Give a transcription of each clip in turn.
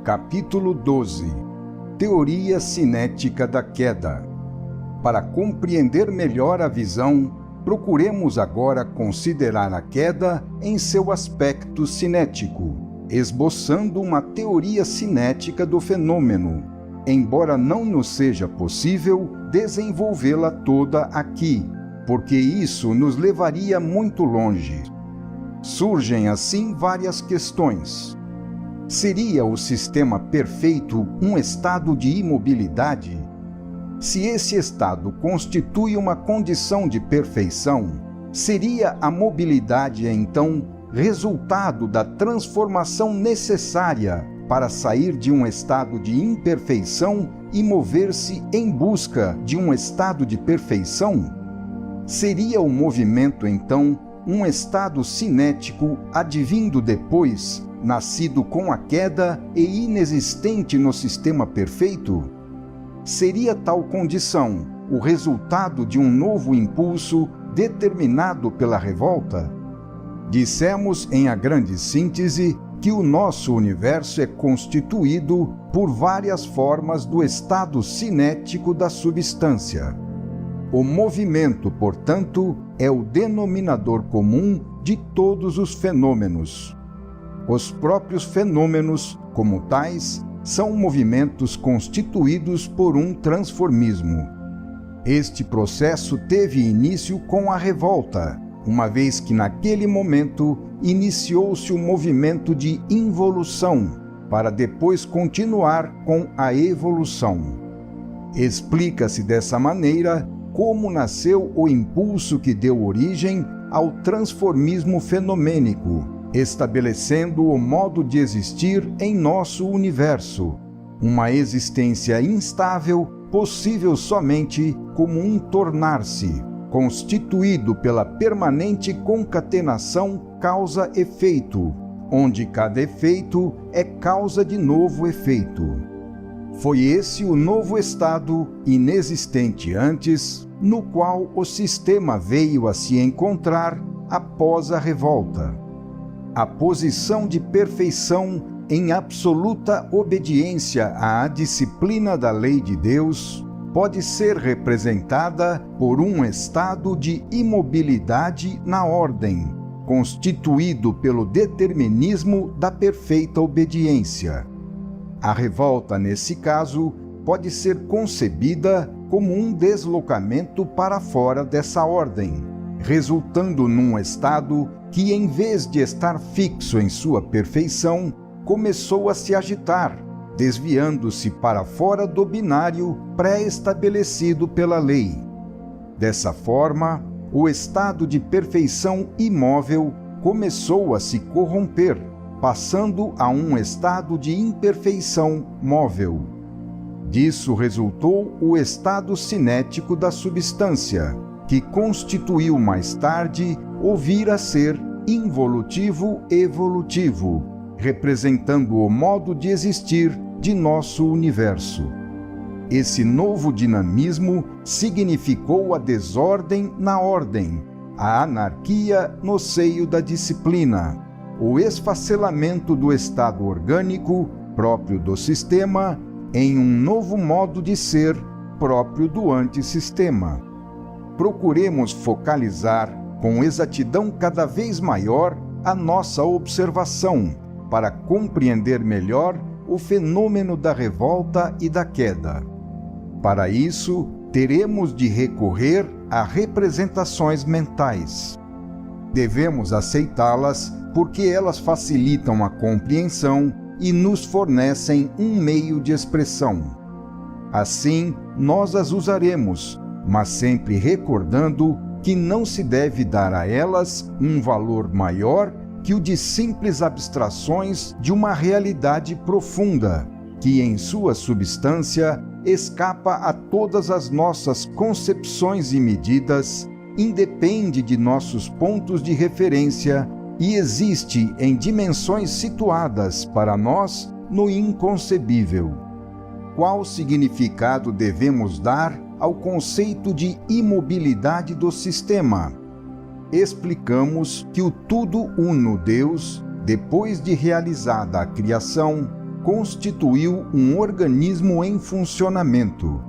Capítulo 12 – Teoria cinética da queda. Para compreender melhor a visão, procuremos agora considerar a queda em seu aspecto cinético, esboçando uma teoria cinética do fenômeno, embora não nos seja possível desenvolvê-la toda aqui, porque isso nos levaria muito longe. Surgem assim várias questões. Seria o sistema perfeito um estado de imobilidade? Se esse estado constitui uma condição de perfeição, seria a mobilidade então resultado da transformação necessária para sair de um estado de imperfeição e mover-se em busca de um estado de perfeição? Seria o movimento então um estado cinético advindo depois, nascido com a queda e inexistente no sistema perfeito? Seria tal condição o resultado de um novo impulso determinado pela revolta? Dissemos em a grande síntese que o nosso universo é constituído por várias formas do estado cinético da substância. O movimento, portanto, é o denominador comum de todos os fenômenos. Os próprios fenômenos, como tais, são movimentos constituídos por um transformismo. Este processo teve início com a revolta, uma vez que naquele momento iniciou-se o movimento de involução, para depois continuar com a evolução. Explica-se dessa maneira como nasceu o impulso que deu origem ao transformismo fenomênico, estabelecendo o modo de existir em nosso universo, uma existência instável, possível somente como um tornar-se, constituído pela permanente concatenação causa-efeito, onde cada efeito é causa de novo efeito. Foi esse o novo estado, inexistente antes, no qual o sistema veio a se encontrar após a revolta. A posição de perfeição em absoluta obediência à disciplina da lei de Deus pode ser representada por um estado de imobilidade na ordem, constituído pelo determinismo da perfeita obediência. A revolta, nesse caso, pode ser concebida como um deslocamento para fora dessa ordem, resultando num estado que, em vez de estar fixo em sua perfeição, começou a se agitar, desviando-se para fora do binário pré-estabelecido pela lei. Dessa forma, o estado de perfeição imóvel começou a se corromper, passando a um estado de imperfeição móvel. Disso resultou o estado cinético da substância, que constituiu mais tarde o vir a ser involutivo-evolutivo, representando o modo de existir de nosso universo. Esse novo dinamismo significou a desordem na ordem, a anarquia no seio da disciplina, o esfacelamento do estado orgânico próprio do sistema em um novo modo de ser próprio do antissistema. Procuremos focalizar com exatidão cada vez maior a nossa observação para compreender melhor o fenômeno da revolta e da queda. Para isso, teremos de recorrer a representações mentais. Devemos aceitá-las porque elas facilitam a compreensão e nos fornecem um meio de expressão. Assim, nós as usaremos, mas sempre recordando que não se deve dar a elas um valor maior que o de simples abstrações de uma realidade profunda, que em sua substância escapa a todas as nossas concepções e medidas, independe de nossos pontos de referência e existe em dimensões situadas para nós no inconcebível. Qual significado devemos dar ao conceito de imobilidade do sistema? Explicamos que o tudo uno Deus, depois de realizada a criação, constituiu um organismo em funcionamento.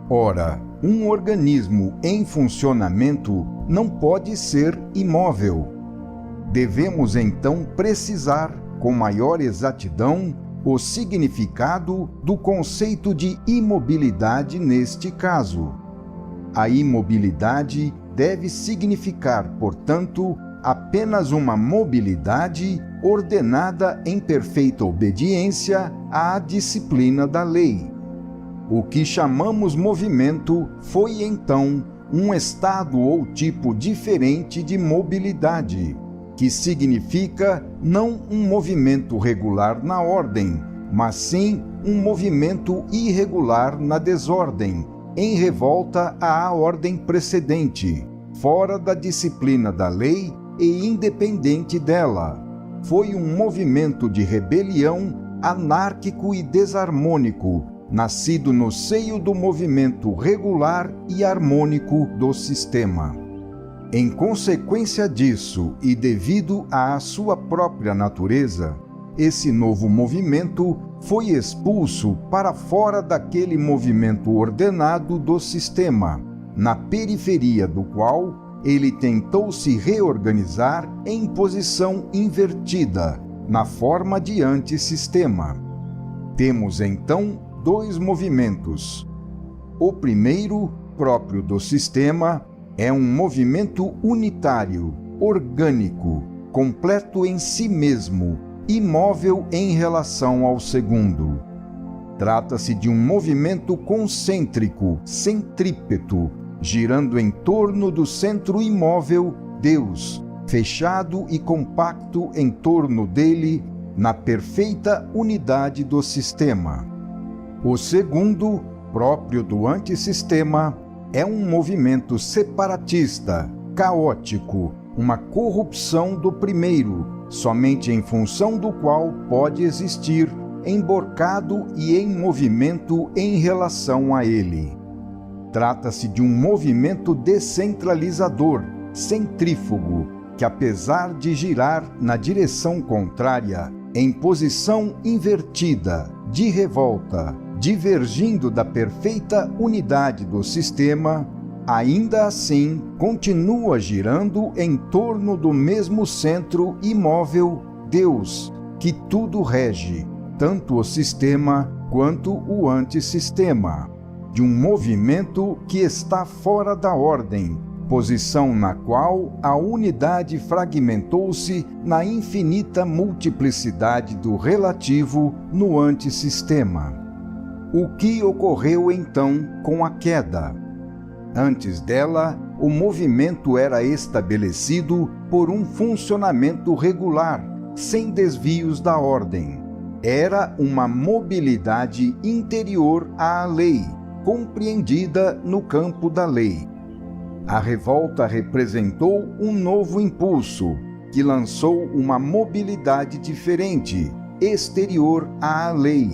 Ora, um organismo em funcionamento não pode ser imóvel. Devemos então precisar, com maior exatidão, o significado do conceito de imobilidade neste caso. A imobilidade deve significar, portanto, apenas uma mobilidade ordenada em perfeita obediência à disciplina da lei. O que chamamos movimento foi, então, um estado ou tipo diferente de mobilidade, que significa não um movimento regular na ordem, mas sim um movimento irregular na desordem, em revolta à ordem precedente, fora da disciplina da lei e independente dela. Foi um movimento de rebelião anárquico e desarmônico, nascido no seio do movimento regular e harmônico do sistema. Em consequência disso, e devido à sua própria natureza, esse novo movimento foi expulso para fora daquele movimento ordenado do sistema, na periferia do qual ele tentou se reorganizar em posição invertida, na forma de antissistema. Temos então dois movimentos. O primeiro, próprio do sistema, é um movimento unitário, orgânico, completo em si mesmo, imóvel em relação ao segundo. Trata-se de um movimento concêntrico, centrípeto, girando em torno do centro imóvel, Deus, fechado e compacto em torno dele, na perfeita unidade do sistema. O segundo, próprio do antissistema, é um movimento separatista, caótico, uma corrupção do primeiro, somente em função do qual pode existir, emborcado e em movimento em relação a ele. Trata-se de um movimento descentralizador, centrífugo, que apesar de girar na direção contrária, em posição invertida, de revolta, divergindo da perfeita unidade do sistema, ainda assim continua girando em torno do mesmo centro imóvel, Deus, que tudo rege, tanto o sistema quanto o antissistema, de um movimento que está fora da ordem, posição na qual a unidade fragmentou-se na infinita multiplicidade do relativo no antissistema. O que ocorreu então com a queda? Antes dela, o movimento era estabelecido por um funcionamento regular, sem desvios da ordem. Era uma mobilidade interior à lei, compreendida no campo da lei. A revolta representou um novo impulso, que lançou uma mobilidade diferente, exterior à lei,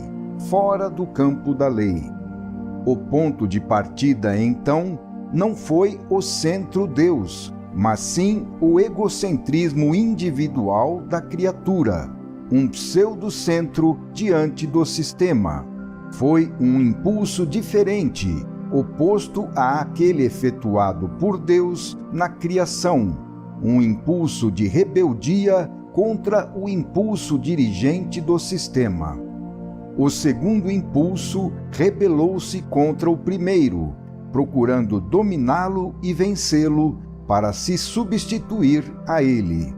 fora do campo da lei. O ponto de partida, então, não foi o centro-Deus, mas sim o egocentrismo individual da criatura, um pseudo-centro diante do sistema. Foi um impulso diferente, oposto àquele efetuado por Deus na criação, um impulso de rebeldia contra o impulso dirigente do sistema. O segundo impulso rebelou-se contra o primeiro, procurando dominá-lo e vencê-lo para se substituir a ele.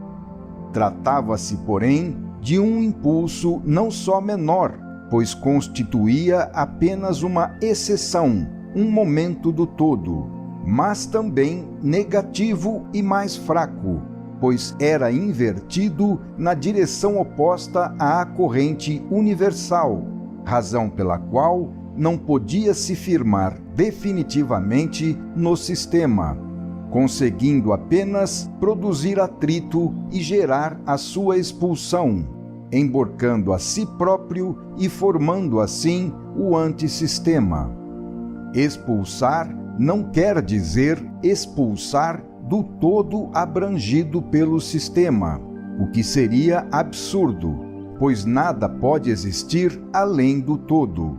Tratava-se, porém, de um impulso não só menor, pois constituía apenas uma exceção, um momento do todo, mas também negativo e mais fraco, pois era invertido na direção oposta à corrente universal, razão pela qual não podia se firmar definitivamente no sistema, conseguindo apenas produzir atrito e gerar a sua expulsão, emborcando a si próprio e formando assim o antissistema. Expulsar não quer dizer expulsar do todo abrangido pelo sistema, o que seria absurdo, pois nada pode existir além do todo.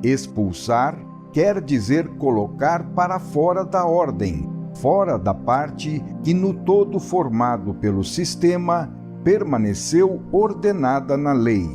Expulsar quer dizer colocar para fora da ordem, fora da parte que no todo formado pelo sistema permaneceu ordenada na lei.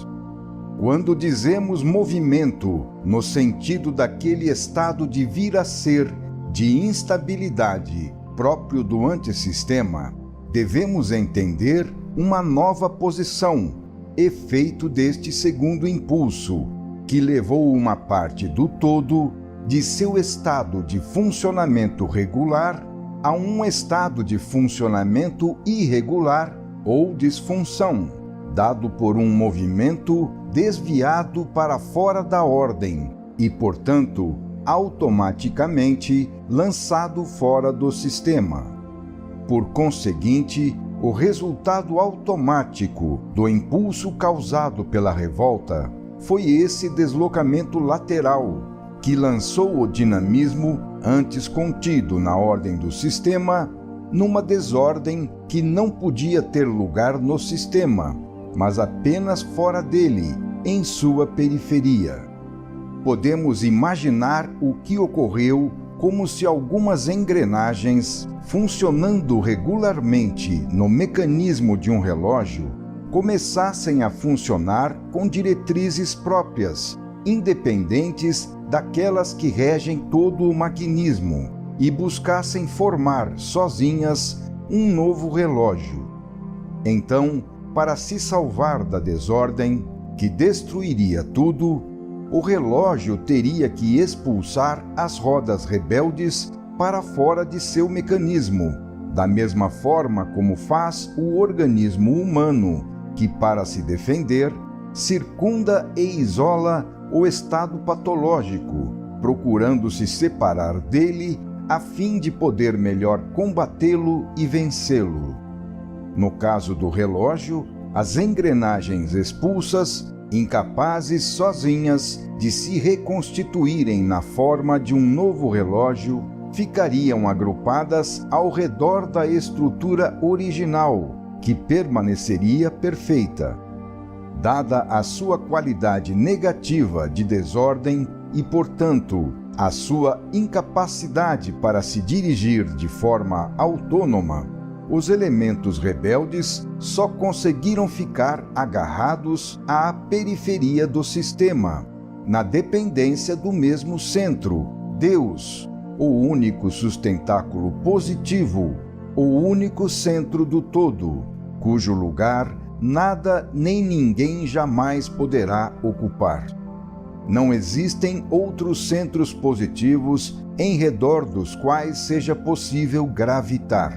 Quando dizemos movimento, no sentido daquele estado de vir a ser, de instabilidade, próprio do antissistema, devemos entender uma nova posição, efeito deste segundo impulso, que levou uma parte do todo de seu estado de funcionamento regular a um estado de funcionamento irregular ou disfunção, dado por um movimento desviado para fora da ordem e, portanto, automaticamente lançado fora do sistema. Por conseguinte, o resultado automático do impulso causado pela revolta foi esse deslocamento lateral, que lançou o dinamismo antes contido na ordem do sistema numa desordem que não podia ter lugar no sistema, mas apenas fora dele, em sua periferia. Podemos imaginar o que ocorreu como se algumas engrenagens, funcionando regularmente no mecanismo de um relógio, começassem a funcionar com diretrizes próprias, independentes daquelas que regem todo o maquinismo, e buscassem formar, sozinhas, um novo relógio. Então, para se salvar da desordem, que destruiria tudo, o relógio teria que expulsar as rodas rebeldes para fora de seu mecanismo, da mesma forma como faz o organismo humano, que, para se defender, circunda e isola o estado patológico, procurando se separar dele a fim de poder melhor combatê-lo e vencê-lo. No caso do relógio, as engrenagens expulsas, incapazes sozinhas de se reconstituírem na forma de um novo relógio, ficariam agrupadas ao redor da estrutura original, que permaneceria perfeita. Dada a sua qualidade negativa de desordem e, portanto, a sua incapacidade para se dirigir de forma autônoma, os elementos rebeldes só conseguiram ficar agarrados à periferia do sistema, na dependência do mesmo centro, Deus, o único sustentáculo positivo, o único centro do todo, cujo lugar nada nem ninguém jamais poderá ocupar. Não existem outros centros positivos em redor dos quais seja possível gravitar.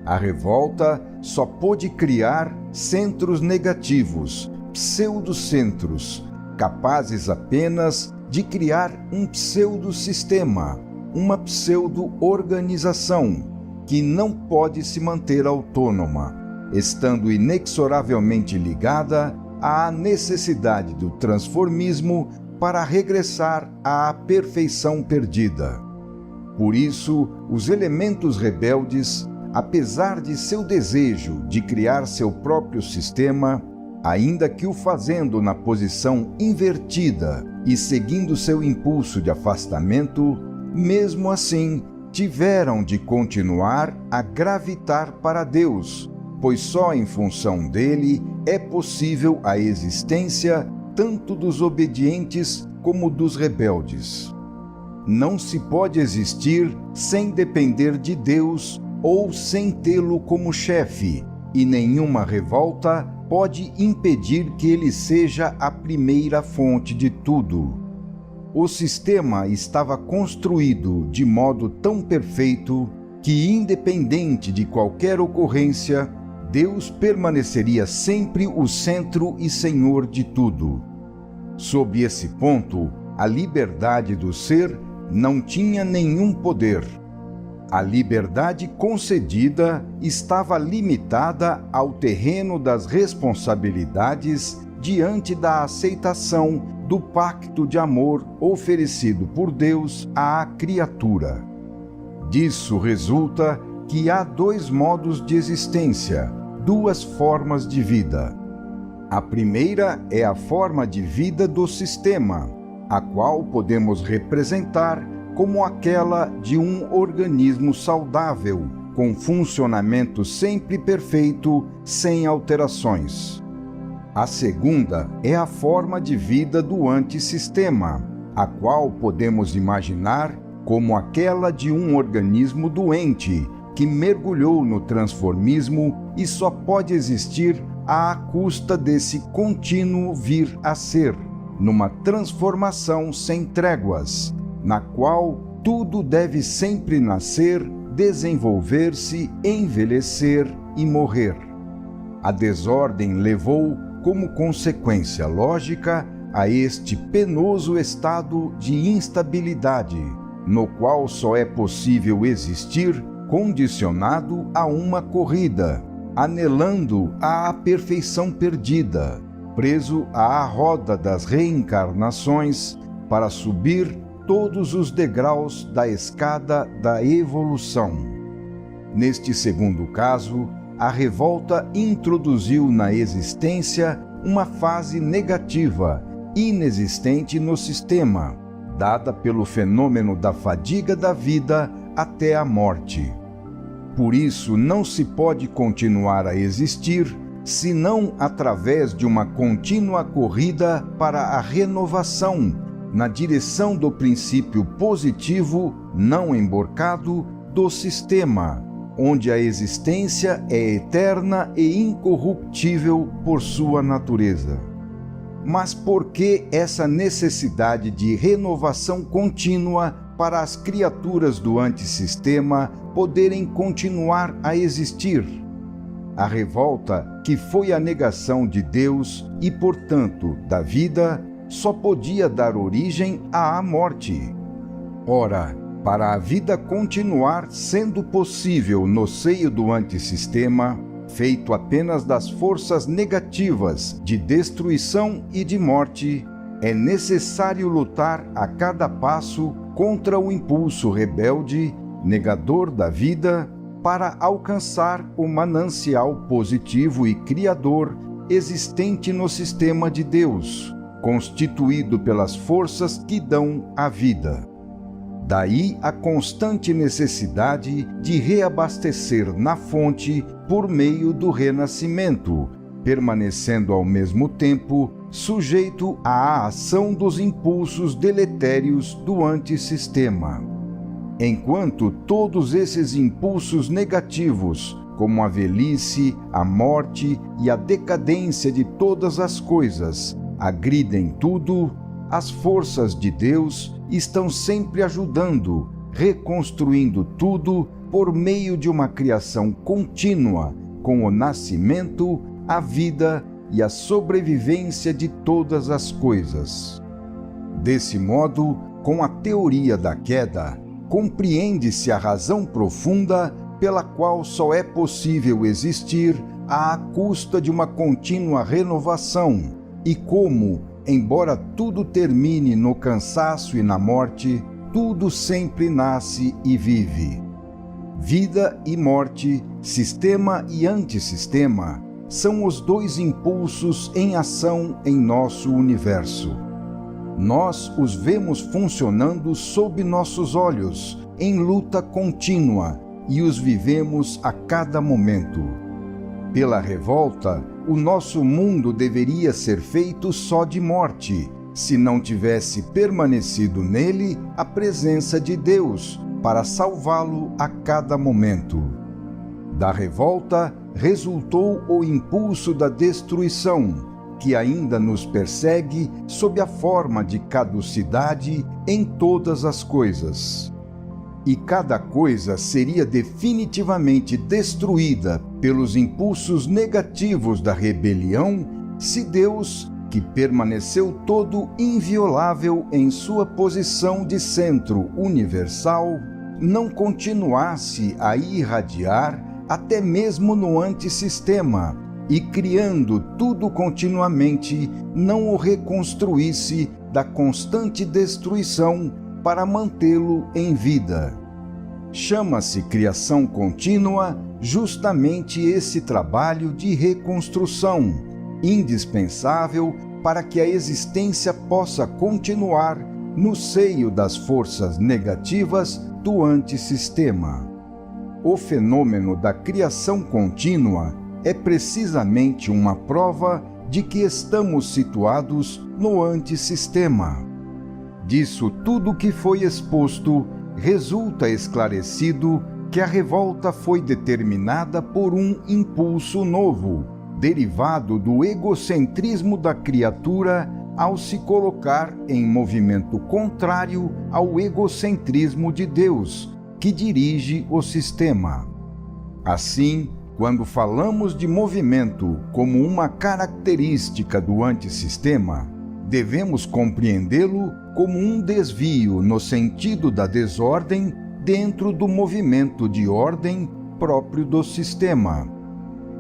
A revolta só pôde criar centros negativos, pseudocentros, capazes apenas de criar um pseudo-sistema, uma pseudo-organização, que não pode se manter autônoma, estando inexoravelmente ligada à necessidade do transformismo para regressar à perfeição perdida. Por isso, os elementos rebeldes, apesar de seu desejo de criar seu próprio sistema, ainda que o fazendo na posição invertida e seguindo seu impulso de afastamento, mesmo assim tiveram de continuar a gravitar para Deus, pois só em função dele é possível a existência tanto dos obedientes como dos rebeldes. Não se pode existir sem depender de Deus ou sem tê-lo como chefe, e nenhuma revolta pode impedir que ele seja a primeira fonte de tudo. O sistema estava construído de modo tão perfeito que, independente de qualquer ocorrência, Deus permaneceria sempre o centro e senhor de tudo. Sob esse ponto, a liberdade do ser não tinha nenhum poder. A liberdade concedida estava limitada ao terreno das responsabilidades diante da aceitação do pacto de amor oferecido por Deus à criatura. Disso resulta que há dois modos de existência, duas formas de vida. A primeira é a forma de vida do sistema, a qual podemos representar como aquela de um organismo saudável, com funcionamento sempre perfeito, sem alterações. A segunda é a forma de vida do antissistema, a qual podemos imaginar como aquela de um organismo doente, que mergulhou no transformismo e só pode existir à custa desse contínuo vir a ser, numa transformação sem tréguas, na qual tudo deve sempre nascer, desenvolver-se, envelhecer e morrer. A desordem levou, como consequência lógica, a este penoso estado de instabilidade, no qual só é possível existir condicionado a uma corrida, anelando à perfeição perdida, preso à roda das reencarnações para subir todos os degraus da escada da evolução. Neste segundo caso, a revolta introduziu na existência uma fase negativa, inexistente no sistema, dada pelo fenômeno da fadiga da vida até a morte. Por isso, não se pode continuar a existir senão através de uma contínua corrida para a renovação, na direção do princípio positivo, não emborcado, do sistema, onde a existência é eterna e incorruptível por sua natureza. Mas por que essa necessidade de renovação contínua para as criaturas do antissistema poderem continuar a existir? A revolta, que foi a negação de Deus e, portanto, da vida, só podia dar origem à morte. Ora, para a vida continuar sendo possível no seio do antissistema, feito apenas das forças negativas de destruição e de morte, é necessário lutar a cada passo contra o impulso rebelde, negador da vida, para alcançar o manancial positivo e criador existente no sistema de Deus, constituído pelas forças que dão a vida. Daí a constante necessidade de reabastecer na fonte por meio do renascimento, permanecendo ao mesmo tempo sujeito à ação dos impulsos deletérios do antissistema. Enquanto todos esses impulsos negativos, como a velhice, a morte e a decadência de todas as coisas, agridem tudo, as forças de Deus estão sempre ajudando, reconstruindo tudo por meio de uma criação contínua, com o nascimento, a vida e a sobrevivência de todas as coisas. Desse modo, com a teoria da queda, compreende-se a razão profunda pela qual só é possível existir à custa de uma contínua renovação, e como, embora tudo termine no cansaço e na morte, tudo sempre nasce e vive. Vida e morte, sistema e antissistema, são os dois impulsos em ação em nosso universo. Nós os vemos funcionando sob nossos olhos, em luta contínua, e os vivemos a cada momento. Pela revolta, o nosso mundo deveria ser feito só de morte, se não tivesse permanecido nele a presença de Deus para salvá-lo a cada momento. Da revolta resultou o impulso da destruição, que ainda nos persegue sob a forma de caducidade em todas as coisas. E cada coisa seria definitivamente destruída pelos impulsos negativos da rebelião se Deus, que permaneceu todo inviolável em sua posição de centro universal, não continuasse a irradiar até mesmo no antissistema e, criando tudo continuamente, não o reconstruísse da constante destruição para mantê-lo em vida. Chama-se criação contínua justamente esse trabalho de reconstrução, indispensável para que a existência possa continuar no seio das forças negativas do antissistema. O fenômeno da criação contínua é precisamente uma prova de que estamos situados no antissistema. Disso tudo que foi exposto, resulta esclarecido que a revolta foi determinada por um impulso novo, derivado do egocentrismo da criatura ao se colocar em movimento contrário ao egocentrismo de Deus, que dirige o sistema. Assim, quando falamos de movimento como uma característica do antissistema, devemos compreendê-lo como um desvio no sentido da desordem dentro do movimento de ordem próprio do sistema.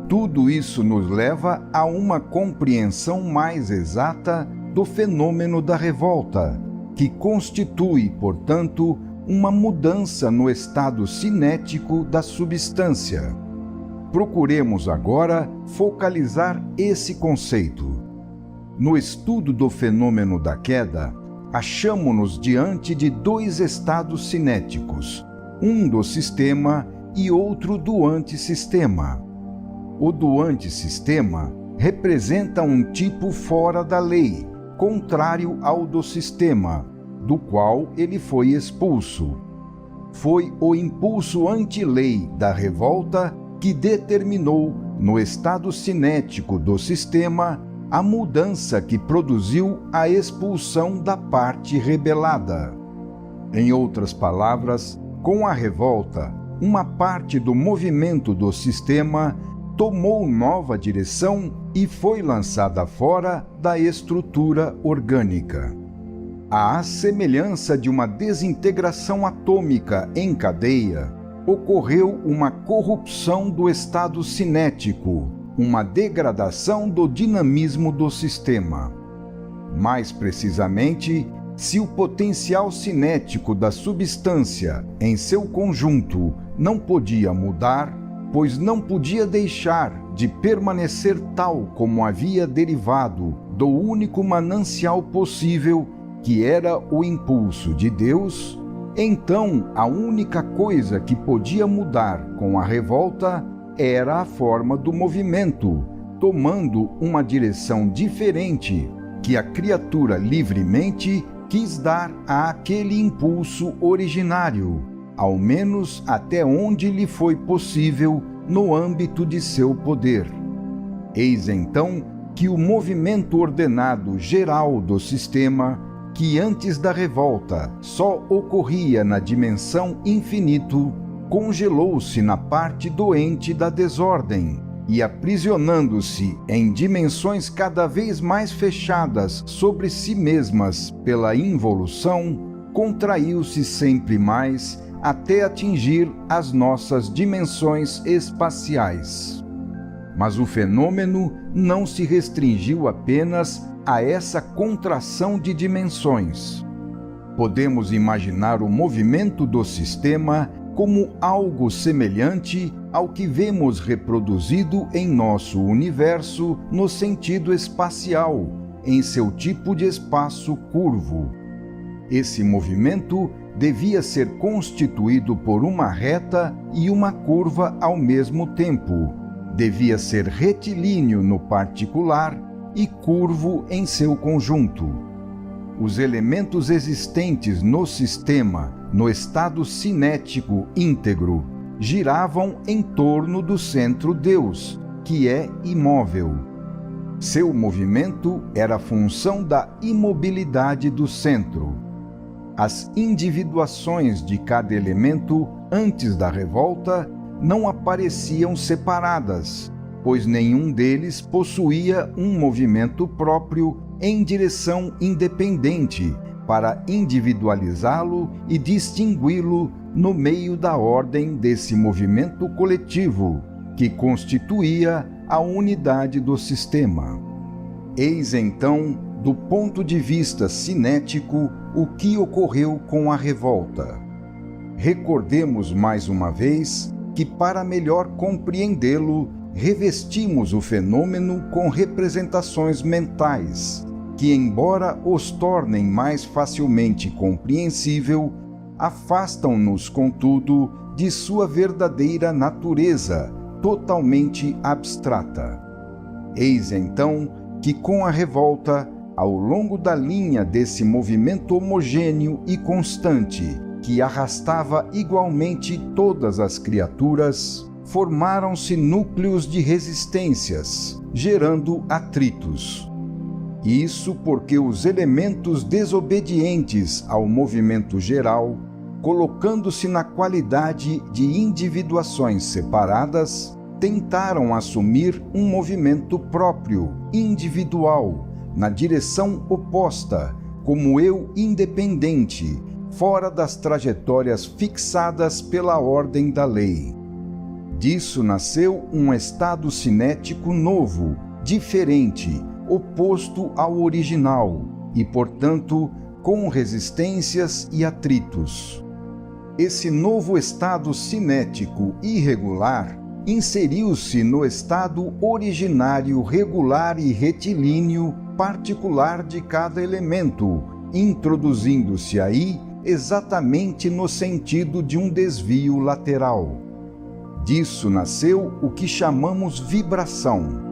Tudo isso nos leva a uma compreensão mais exata do fenômeno da revolta, que constitui, portanto, uma mudança no estado cinético da substância. Procuremos agora focalizar esse conceito. No estudo do fenômeno da queda, achamo-nos diante de dois estados cinéticos, um do sistema e outro do antissistema. O do antissistema representa um tipo fora da lei, contrário ao do sistema, do qual ele foi expulso. Foi o impulso anti-lei da revolta que determinou, no estado cinético do sistema, a mudança que produziu a expulsão da parte rebelada. Em outras palavras, com a revolta, uma parte do movimento do sistema tomou nova direção e foi lançada fora da estrutura orgânica. À semelhança de uma desintegração atômica em cadeia, ocorreu uma corrupção do estado cinético, uma degradação do dinamismo do sistema. Mais precisamente, se o potencial cinético da substância em seu conjunto não podia mudar, pois não podia deixar de permanecer tal como havia derivado do único manancial possível, que era o impulso de Deus, então a única coisa que podia mudar com a revolta era a forma do movimento, tomando uma direção diferente que a criatura livremente quis dar àquele impulso originário, ao menos até onde lhe foi possível no âmbito de seu poder. Eis então que o movimento ordenado geral do sistema, que antes da revolta só ocorria na dimensão infinito, congelou-se na parte doente da desordem e, aprisionando-se em dimensões cada vez mais fechadas sobre si mesmas pela involução, contraiu-se sempre mais até atingir as nossas dimensões espaciais. Mas o fenômeno não se restringiu apenas a essa contração de dimensões. Podemos imaginar o movimento do sistema como algo semelhante ao que vemos reproduzido em nosso universo no sentido espacial, em seu tipo de espaço curvo. Esse movimento devia ser constituído por uma reta e uma curva ao mesmo tempo. Devia ser retilíneo no particular e curvo em seu conjunto. Os elementos existentes no sistema, no estado cinético íntegro, giravam em torno do centro Deus, que é imóvel. Seu movimento era função da imobilidade do centro. As individuações de cada elemento antes da revolta não apareciam separadas, pois nenhum deles possuía um movimento próprio em direção independente para individualizá-lo e distingui-lo no meio da ordem desse movimento coletivo, que constituía a unidade do sistema. Eis então, do ponto de vista cinético, o que ocorreu com a revolta. Recordemos mais uma vez que, para melhor compreendê-lo, revestimos o fenômeno com representações mentais, que, embora os tornem mais facilmente compreensível, afastam-nos, contudo, de sua verdadeira natureza, totalmente abstrata. Eis então que, com a revolta, ao longo da linha desse movimento homogêneo e constante, que arrastava igualmente todas as criaturas, formaram-se núcleos de resistências, gerando atritos. Isso porque os elementos desobedientes ao movimento geral, colocando-se na qualidade de individuações separadas, tentaram assumir um movimento próprio, individual, na direção oposta, como eu independente, fora das trajetórias fixadas pela ordem da lei. Disso nasceu um estado cinético novo, diferente, oposto ao original e, portanto, com resistências e atritos. Esse novo estado cinético irregular inseriu-se no estado originário regular e retilíneo particular de cada elemento, introduzindo-se aí exatamente no sentido de um desvio lateral. Disso nasceu o que chamamos vibração.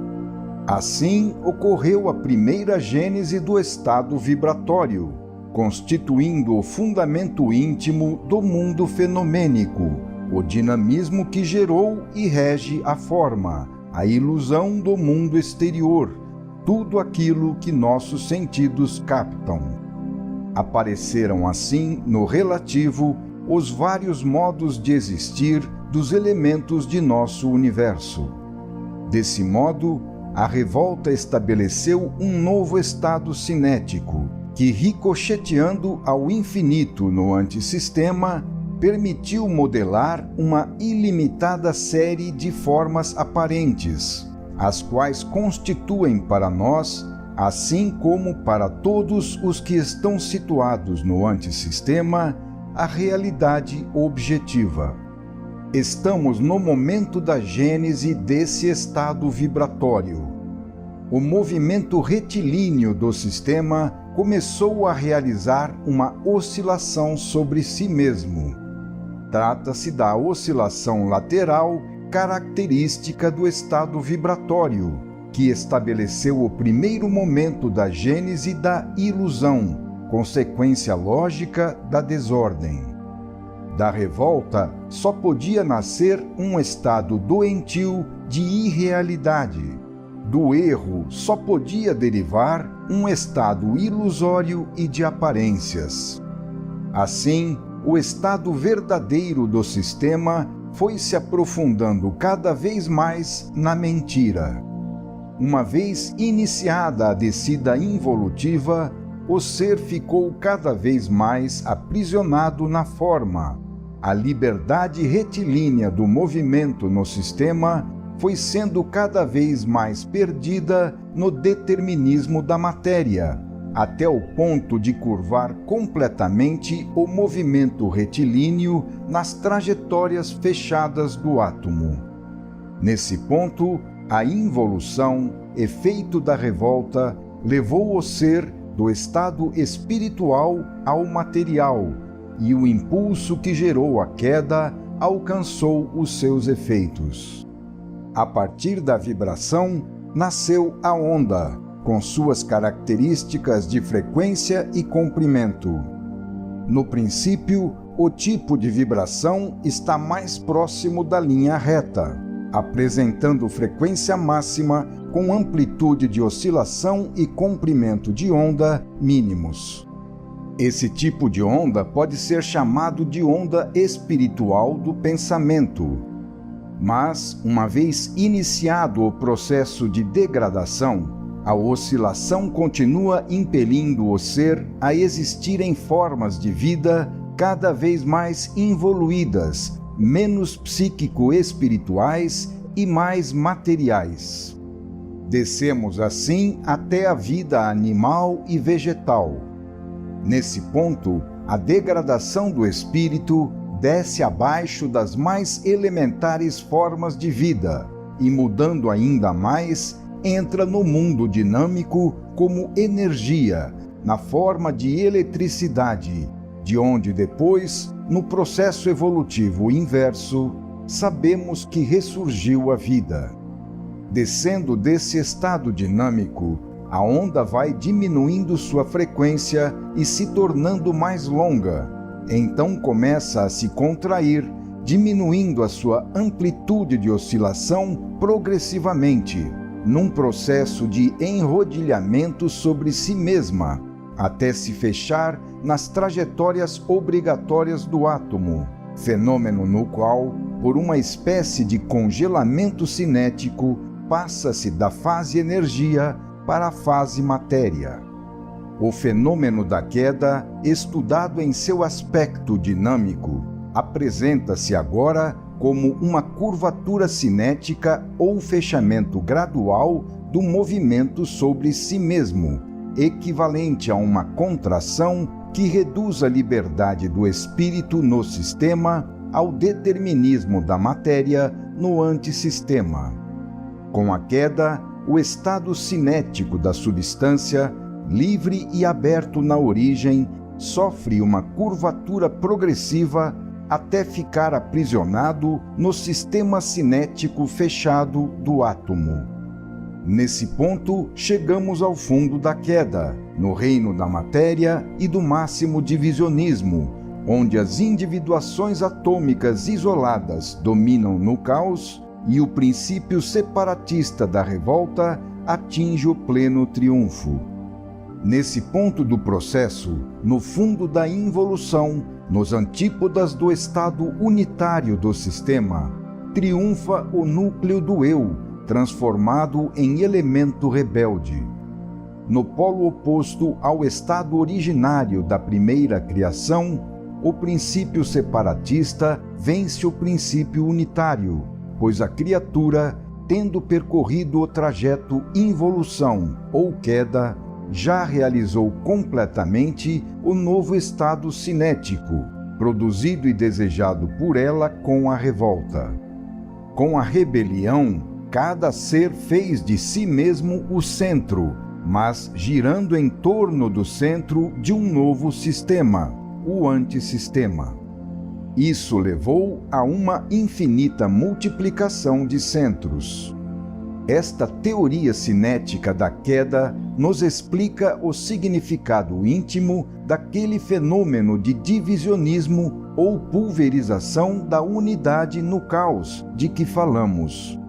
Assim ocorreu a primeira gênese do estado vibratório, constituindo o fundamento íntimo do mundo fenomênico, o dinamismo que gerou e rege a forma, a ilusão do mundo exterior, tudo aquilo que nossos sentidos captam. Apareceram assim, no relativo, os vários modos de existir dos elementos de nosso universo. Desse modo, a revolta estabeleceu um novo estado cinético, que, ricocheteando ao infinito no antissistema, permitiu modelar uma ilimitada série de formas aparentes, as quais constituem para nós, assim como para todos os que estão situados no antissistema, a realidade objetiva. Estamos no momento da gênese desse estado vibratório. O movimento retilíneo do sistema começou a realizar uma oscilação sobre si mesmo. Trata-se da oscilação lateral característica do estado vibratório, que estabeleceu o primeiro momento da gênese da ilusão, consequência lógica da desordem. Da revolta só podia nascer um estado doentio de irrealidade. Do erro só podia derivar um estado ilusório e de aparências. Assim, o estado verdadeiro do sistema foi se aprofundando cada vez mais na mentira. Uma vez iniciada a descida involutiva, o ser ficou cada vez mais aprisionado na forma. A liberdade retilínea do movimento no sistema foi sendo cada vez mais perdida no determinismo da matéria, até o ponto de curvar completamente o movimento retilíneo nas trajetórias fechadas do átomo. Nesse ponto, a involução, efeito da revolta, levou o ser do estado espiritual ao material, e o impulso que gerou a queda alcançou os seus efeitos. A partir da vibração, nasceu a onda, com suas características de frequência e comprimento. No princípio, o tipo de vibração está mais próximo da linha reta, apresentando frequência máxima com amplitude de oscilação e comprimento de onda mínimos. Esse tipo de onda pode ser chamado de onda espiritual do pensamento. Mas, uma vez iniciado o processo de degradação, a oscilação continua impelindo o ser a existir em formas de vida cada vez mais involuídas, menos psíquico-espirituais e mais materiais. Descemos assim até a vida animal e vegetal. Nesse ponto, a degradação do espírito desce abaixo das mais elementares formas de vida, e, mudando ainda mais, entra no mundo dinâmico como energia, na forma de eletricidade, de onde depois, no processo evolutivo inverso, sabemos que ressurgiu a vida. Descendo desse estado dinâmico, a onda vai diminuindo sua frequência e se tornando mais longa. Então começa a se contrair, diminuindo a sua amplitude de oscilação progressivamente, num processo de enrodilhamento sobre si mesma, até se fechar nas trajetórias obrigatórias do átomo, fenômeno no qual, por uma espécie de congelamento cinético, passa-se da fase energia para a fase matéria. O fenômeno da queda, estudado em seu aspecto dinâmico, apresenta-se agora como uma curvatura cinética ou fechamento gradual do movimento sobre si mesmo, equivalente a uma contração que reduz a liberdade do espírito no sistema ao determinismo da matéria no antissistema. Com a queda, o estado cinético da substância, livre e aberto na origem, sofre uma curvatura progressiva até ficar aprisionado no sistema cinético fechado do átomo. Nesse ponto, chegamos ao fundo da queda, no reino da matéria e do máximo divisionismo, onde as individuações atômicas isoladas dominam no caos e o princípio separatista da revolta atinge o pleno triunfo. Nesse ponto do processo, no fundo da involução, nos antípodas do estado unitário do sistema, triunfa o núcleo do eu, transformado em elemento rebelde. No polo oposto ao estado originário da primeira criação, o princípio separatista vence o princípio unitário, pois a criatura, tendo percorrido o trajeto involução ou queda, já realizou completamente o novo estado cinético, produzido e desejado por ela com a revolta. Com a rebelião, cada ser fez de si mesmo o centro, mas girando em torno do centro de um novo sistema, o antissistema. Isso levou a uma infinita multiplicação de centros. Esta teoria cinética da queda nos explica o significado íntimo daquele fenômeno de divisionismo ou pulverização da unidade no caos de que falamos.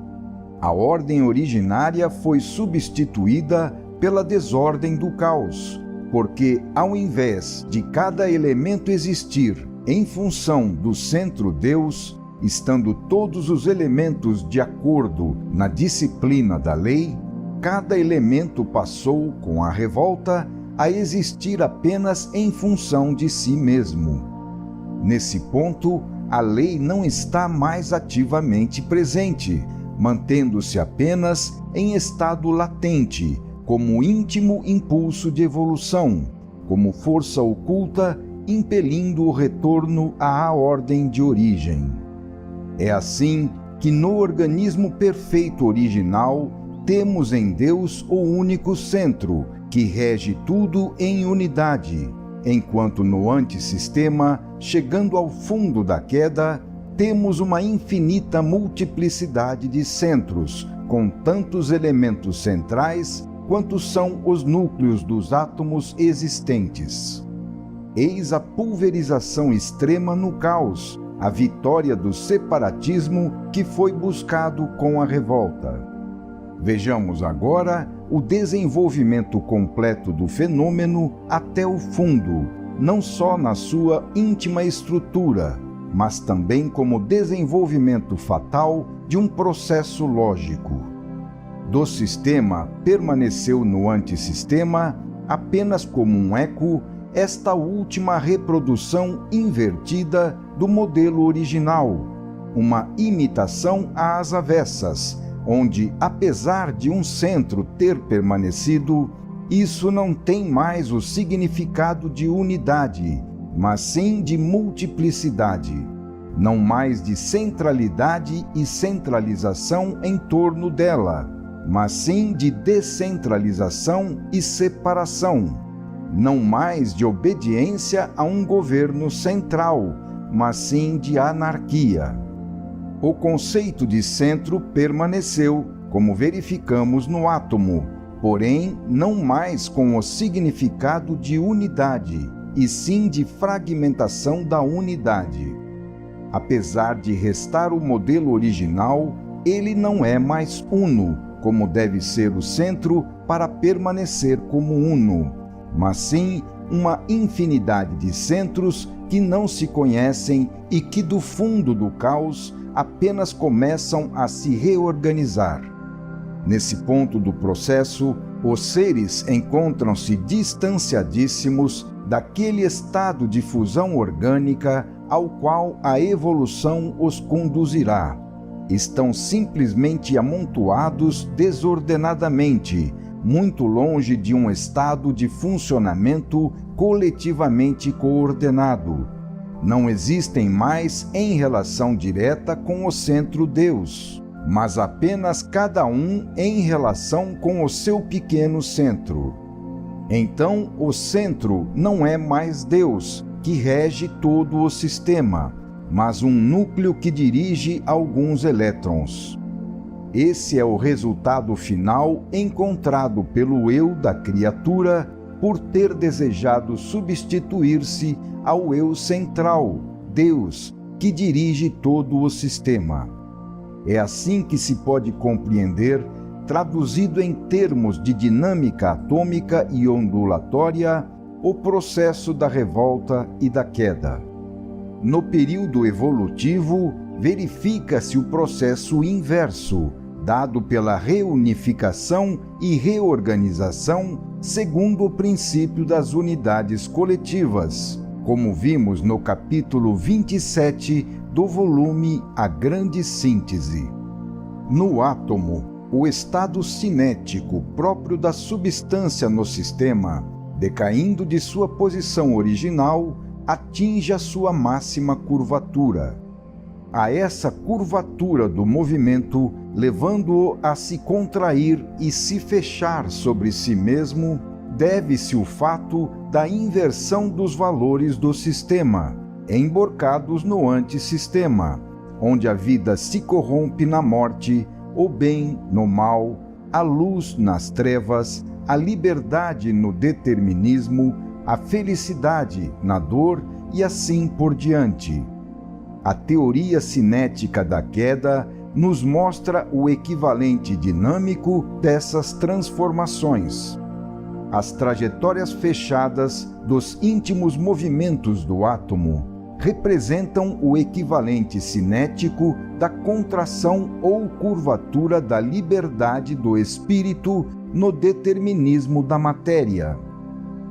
A ordem originária foi substituída pela desordem do caos, porque, ao invés de cada elemento existir em função do centro Deus, estando todos os elementos de acordo na disciplina da lei, cada elemento passou, com a revolta, a existir apenas em função de si mesmo. Nesse ponto, a lei não está mais ativamente presente, mantendo-se apenas em estado latente, como íntimo impulso de evolução, como força oculta impelindo o retorno à ordem de origem. É assim que no organismo perfeito original temos em Deus o único centro, que rege tudo em unidade, enquanto no antissistema, chegando ao fundo da queda, temos uma infinita multiplicidade de centros, com tantos elementos centrais quantos são os núcleos dos átomos existentes. Eis a pulverização extrema no caos, a vitória do separatismo que foi buscado com a revolta. Vejamos agora o desenvolvimento completo do fenômeno até o fundo, não só na sua íntima estrutura, mas também como desenvolvimento fatal de um processo lógico. Do sistema permaneceu no antissistema apenas como um eco esta última reprodução invertida do modelo original, uma imitação às avessas, onde, apesar de um centro ter permanecido, isso não tem mais o significado de unidade, mas sim de multiplicidade. não mais de centralidade e centralização em torno dela, mas sim de descentralização e separação, não mais de obediência a um governo central, mas sim de anarquia. O conceito de centro permaneceu, como verificamos no átomo, porém não mais com o significado de unidade, e sim de fragmentação da unidade. Apesar de restar o modelo original, ele não é mais uno, como deve ser o centro para permanecer como uno, mas sim uma infinidade de centros que não se conhecem e que do fundo do caos apenas começam a se reorganizar. Nesse ponto do processo, os seres encontram-se distanciadíssimos daquele estado de fusão orgânica ao qual a evolução os conduzirá. Estão simplesmente amontoados desordenadamente, muito longe de um estado de funcionamento coletivamente coordenado. Não existem mais em relação direta com o centro Deus, mas apenas cada um em relação com o seu pequeno centro. Então, o centro não é mais Deus, que rege todo o sistema, mas um núcleo que dirige alguns elétrons. Esse é o resultado final encontrado pelo eu da criatura por ter desejado substituir-se ao eu central, Deus, que dirige todo o sistema. É assim que se pode compreender, traduzido em termos de dinâmica atômica e ondulatória, o processo da revolta e da queda. No período evolutivo, verifica-se o processo inverso, dado pela reunificação e reorganização segundo o princípio das unidades coletivas, como vimos no capítulo 27 do volume A Grande Síntese. No átomo, o estado cinético próprio da substância no sistema, decaindo de sua posição original, atinge a sua máxima curvatura. A essa curvatura do movimento, levando-o a se contrair e se fechar sobre si mesmo, deve-se o fato da inversão dos valores do sistema, emborcados no antissistema, onde a vida se corrompe na morte, o bem no mal, a luz nas trevas, a liberdade no determinismo, a felicidade na dor e assim por diante. A teoria cinética da queda nos mostra o equivalente dinâmico dessas transformações. As trajetórias fechadas dos íntimos movimentos do átomo representam o equivalente cinético da contração ou curvatura da liberdade do espírito no determinismo da matéria.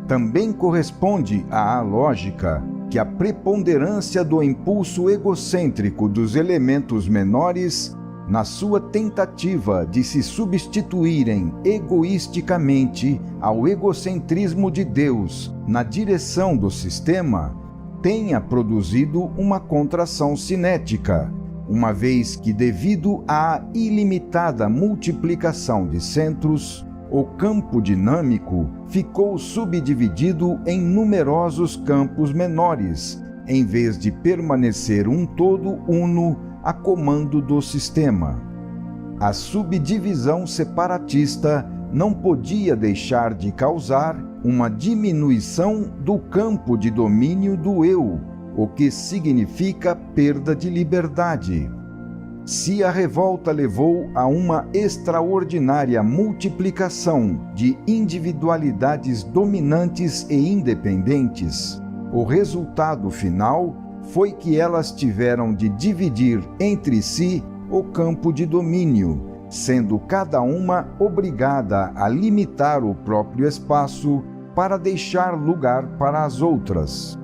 Também corresponde à lógica que a preponderância do impulso egocêntrico dos elementos menores, na sua tentativa de se substituírem egoisticamente ao egocentrismo de Deus na direção do sistema, tenha produzido uma contração cinética, uma vez que, devido à ilimitada multiplicação de centros, o campo dinâmico ficou subdividido em numerosos campos menores, em vez de permanecer um todo uno a comando do sistema. A subdivisão separatista não podia deixar de causar uma diminuição do campo de domínio do eu, o que significa perda de liberdade. Se a revolta levou a uma extraordinária multiplicação de individualidades dominantes e independentes, o resultado final foi que elas tiveram de dividir entre si o campo de domínio, sendo cada uma obrigada a limitar o próprio espaço para deixar lugar para as outras.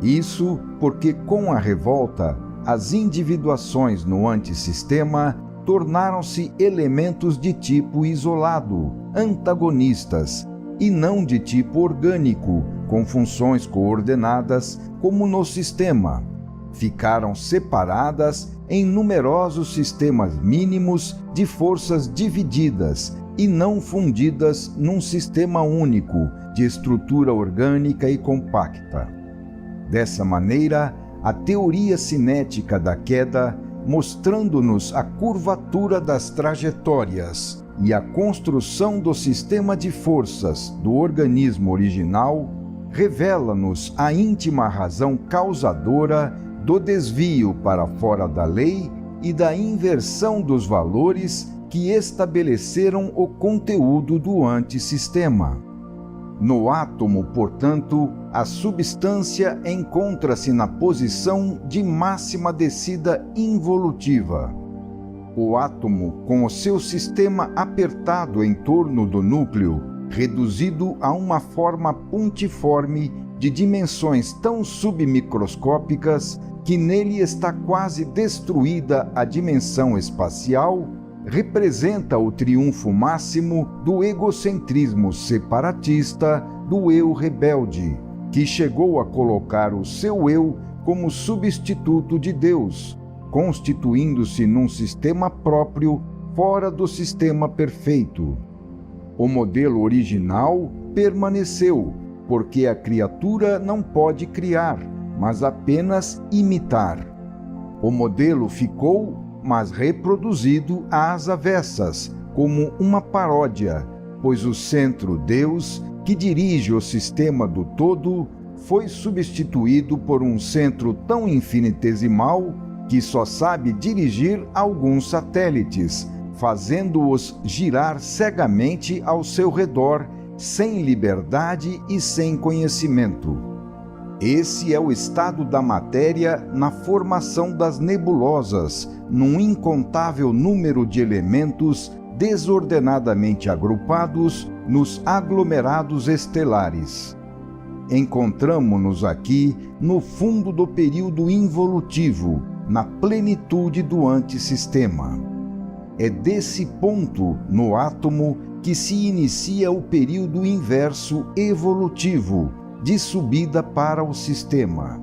Isso porque, com a revolta, as individuações no antissistema tornaram-se elementos de tipo isolado, antagonistas, e não de tipo orgânico, com funções coordenadas como no sistema. ficaram separadas em numerosos sistemas mínimos de forças divididas e não fundidas num sistema único de estrutura orgânica e compacta. Dessa maneira, a teoria cinética da queda, mostrando-nos a curvatura das trajetórias e a construção do sistema de forças do organismo original, revela-nos a íntima razão causadora do desvio para fora da lei e da inversão dos valores que estabeleceram o conteúdo do antissistema. No átomo, portanto, a substância encontra-se na posição de máxima descida involutiva. O átomo, com o seu sistema apertado em torno do núcleo, reduzido a uma forma pontiforme de dimensões tão submicroscópicas que nele está quase destruída a dimensão espacial, representa o triunfo máximo do egocentrismo separatista do eu rebelde, que chegou a colocar o seu eu como substituto de Deus, constituindo-se num sistema próprio fora do sistema perfeito. O modelo original permaneceu, porque a criatura não pode criar, mas apenas imitar. O modelo ficou, mas reproduzido às avessas, como uma paródia, pois o centro Deus, que dirige o sistema do todo, foi substituído por um centro tão infinitesimal que só sabe dirigir alguns satélites, fazendo-os girar cegamente ao seu redor, sem liberdade e sem conhecimento. Esse é o estado da matéria na formação das nebulosas, num incontável número de elementos desordenadamente agrupados nos aglomerados estelares. Encontramo-nos aqui no fundo do período involutivo, na plenitude do antissistema. É desse ponto, no átomo, que se inicia o período inverso evolutivo, de subida para o sistema.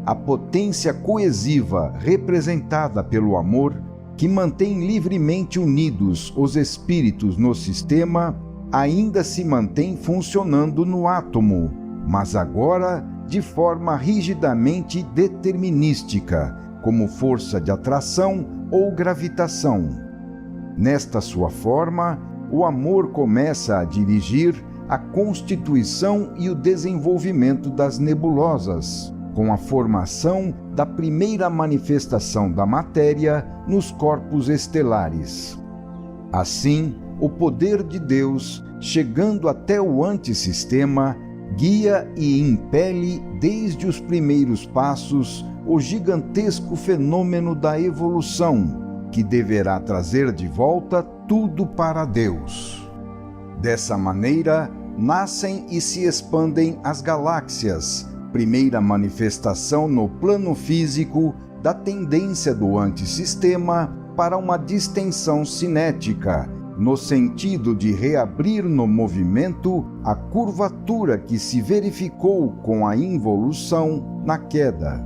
A potência coesiva representada pelo amor, que mantém livremente unidos os espíritos no sistema, ainda se mantém funcionando no átomo, mas agora de forma rigidamente determinística, como força de atração ou gravitação. Nesta sua forma, o amor começa a dirigir a constituição e o desenvolvimento das nebulosas, com a formação da primeira manifestação da matéria nos corpos estelares. Assim, o poder de Deus, chegando até o antissistema, guia e impele desde os primeiros passos o gigantesco fenômeno da evolução, que deverá trazer de volta tudo para Deus. Dessa maneira, nascem e se expandem as galáxias, primeira manifestação no plano físico da tendência do antissistema para uma distensão cinética, no sentido de reabrir no movimento a curvatura que se verificou com a involução na queda.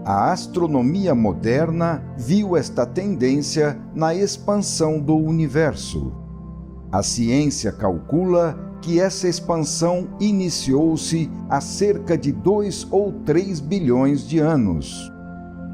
A astronomia moderna viu esta tendência na expansão do universo. A ciência calcula que essa expansão iniciou-se há cerca de 2 ou 3 bilhões de anos.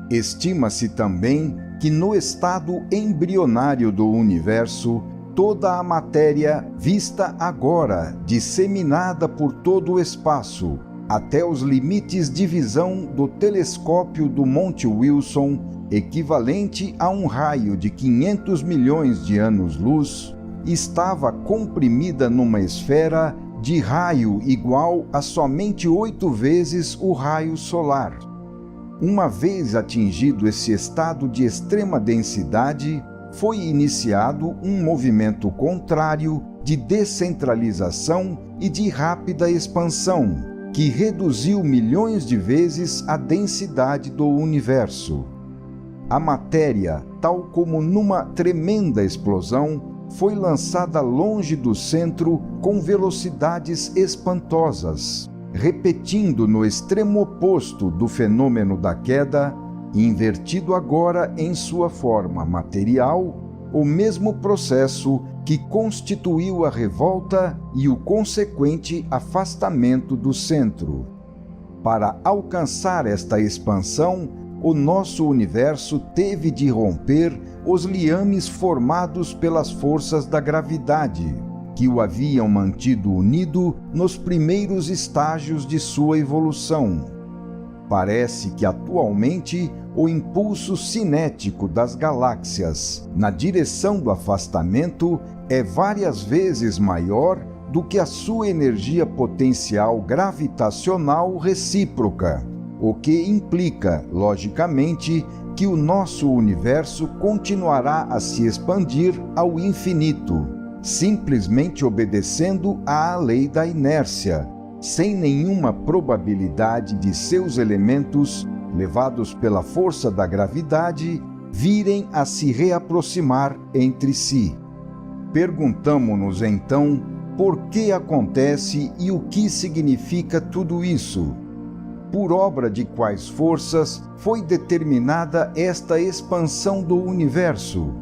Estima-se também que no estado embrionário do universo, toda a matéria vista agora, disseminada por todo o espaço, até os limites de visão do telescópio do Monte Wilson, equivalente a um raio de 500 milhões de anos-luz, estava comprimida numa esfera de raio igual a somente 8 vezes o raio solar. Uma vez atingido esse estado de extrema densidade, foi iniciado um movimento contrário de descentralização e de rápida expansão, que reduziu milhões de vezes a densidade do universo. A matéria, tal como numa tremenda explosão, foi lançada longe do centro com velocidades espantosas. repetindo no extremo oposto do fenômeno da queda, invertido agora em sua forma material, o mesmo processo que constituiu a revolta e o consequente afastamento do centro. Para alcançar esta expansão, o nosso universo teve de romper os liames formados pelas forças da gravidade, que o haviam mantido unido nos primeiros estágios de sua evolução. Parece que atualmente o impulso cinético das galáxias na direção do afastamento é várias vezes maior do que a sua energia potencial gravitacional recíproca, o que implica, logicamente, que o nosso universo continuará a se expandir ao infinito, simplesmente obedecendo à lei da inércia, sem nenhuma probabilidade de seus elementos, levados pela força da gravidade, virem a se reaproximar entre si. Perguntamo-nos então por que acontece e o que significa tudo isso. Por obra de quais forças foi determinada esta expansão do universo?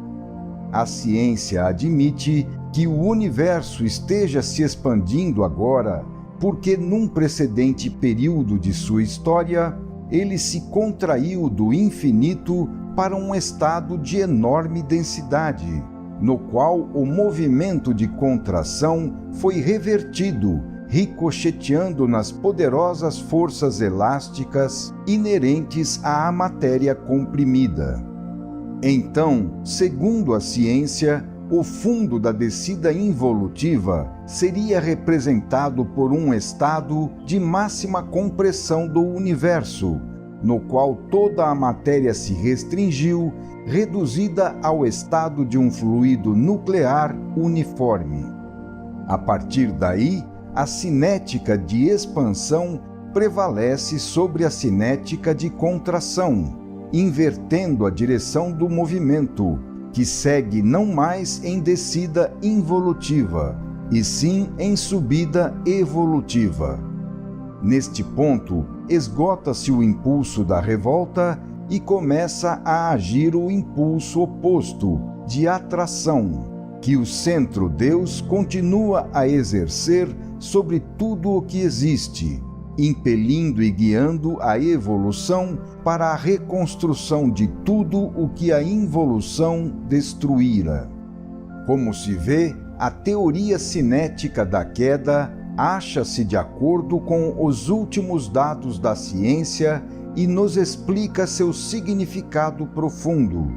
A ciência admite que o universo esteja se expandindo agora porque, num precedente período de sua história, ele se contraiu do infinito para um estado de enorme densidade, no qual o movimento de contração foi revertido, ricocheteando nas poderosas forças elásticas inerentes à matéria comprimida. Então, segundo a ciência, o fundo da descida involutiva seria representado por um estado de máxima compressão do universo, no qual toda a matéria se restringiu, reduzida ao estado de um fluido nuclear uniforme. A partir daí, a cinética de expansão prevalece sobre a cinética de contração, invertendo a direção do movimento, que segue não mais em descida involutiva, e sim em subida evolutiva. Neste ponto, esgota-se o impulso da revolta e começa a agir o impulso oposto, de atração, que o centro-Deus continua a exercer sobre tudo o que existe, impelindo e guiando a evolução para a reconstrução de tudo o que a involução destruíra. Como se vê, a teoria cinética da queda acha-se de acordo com os últimos dados da ciência e nos explica seu significado profundo.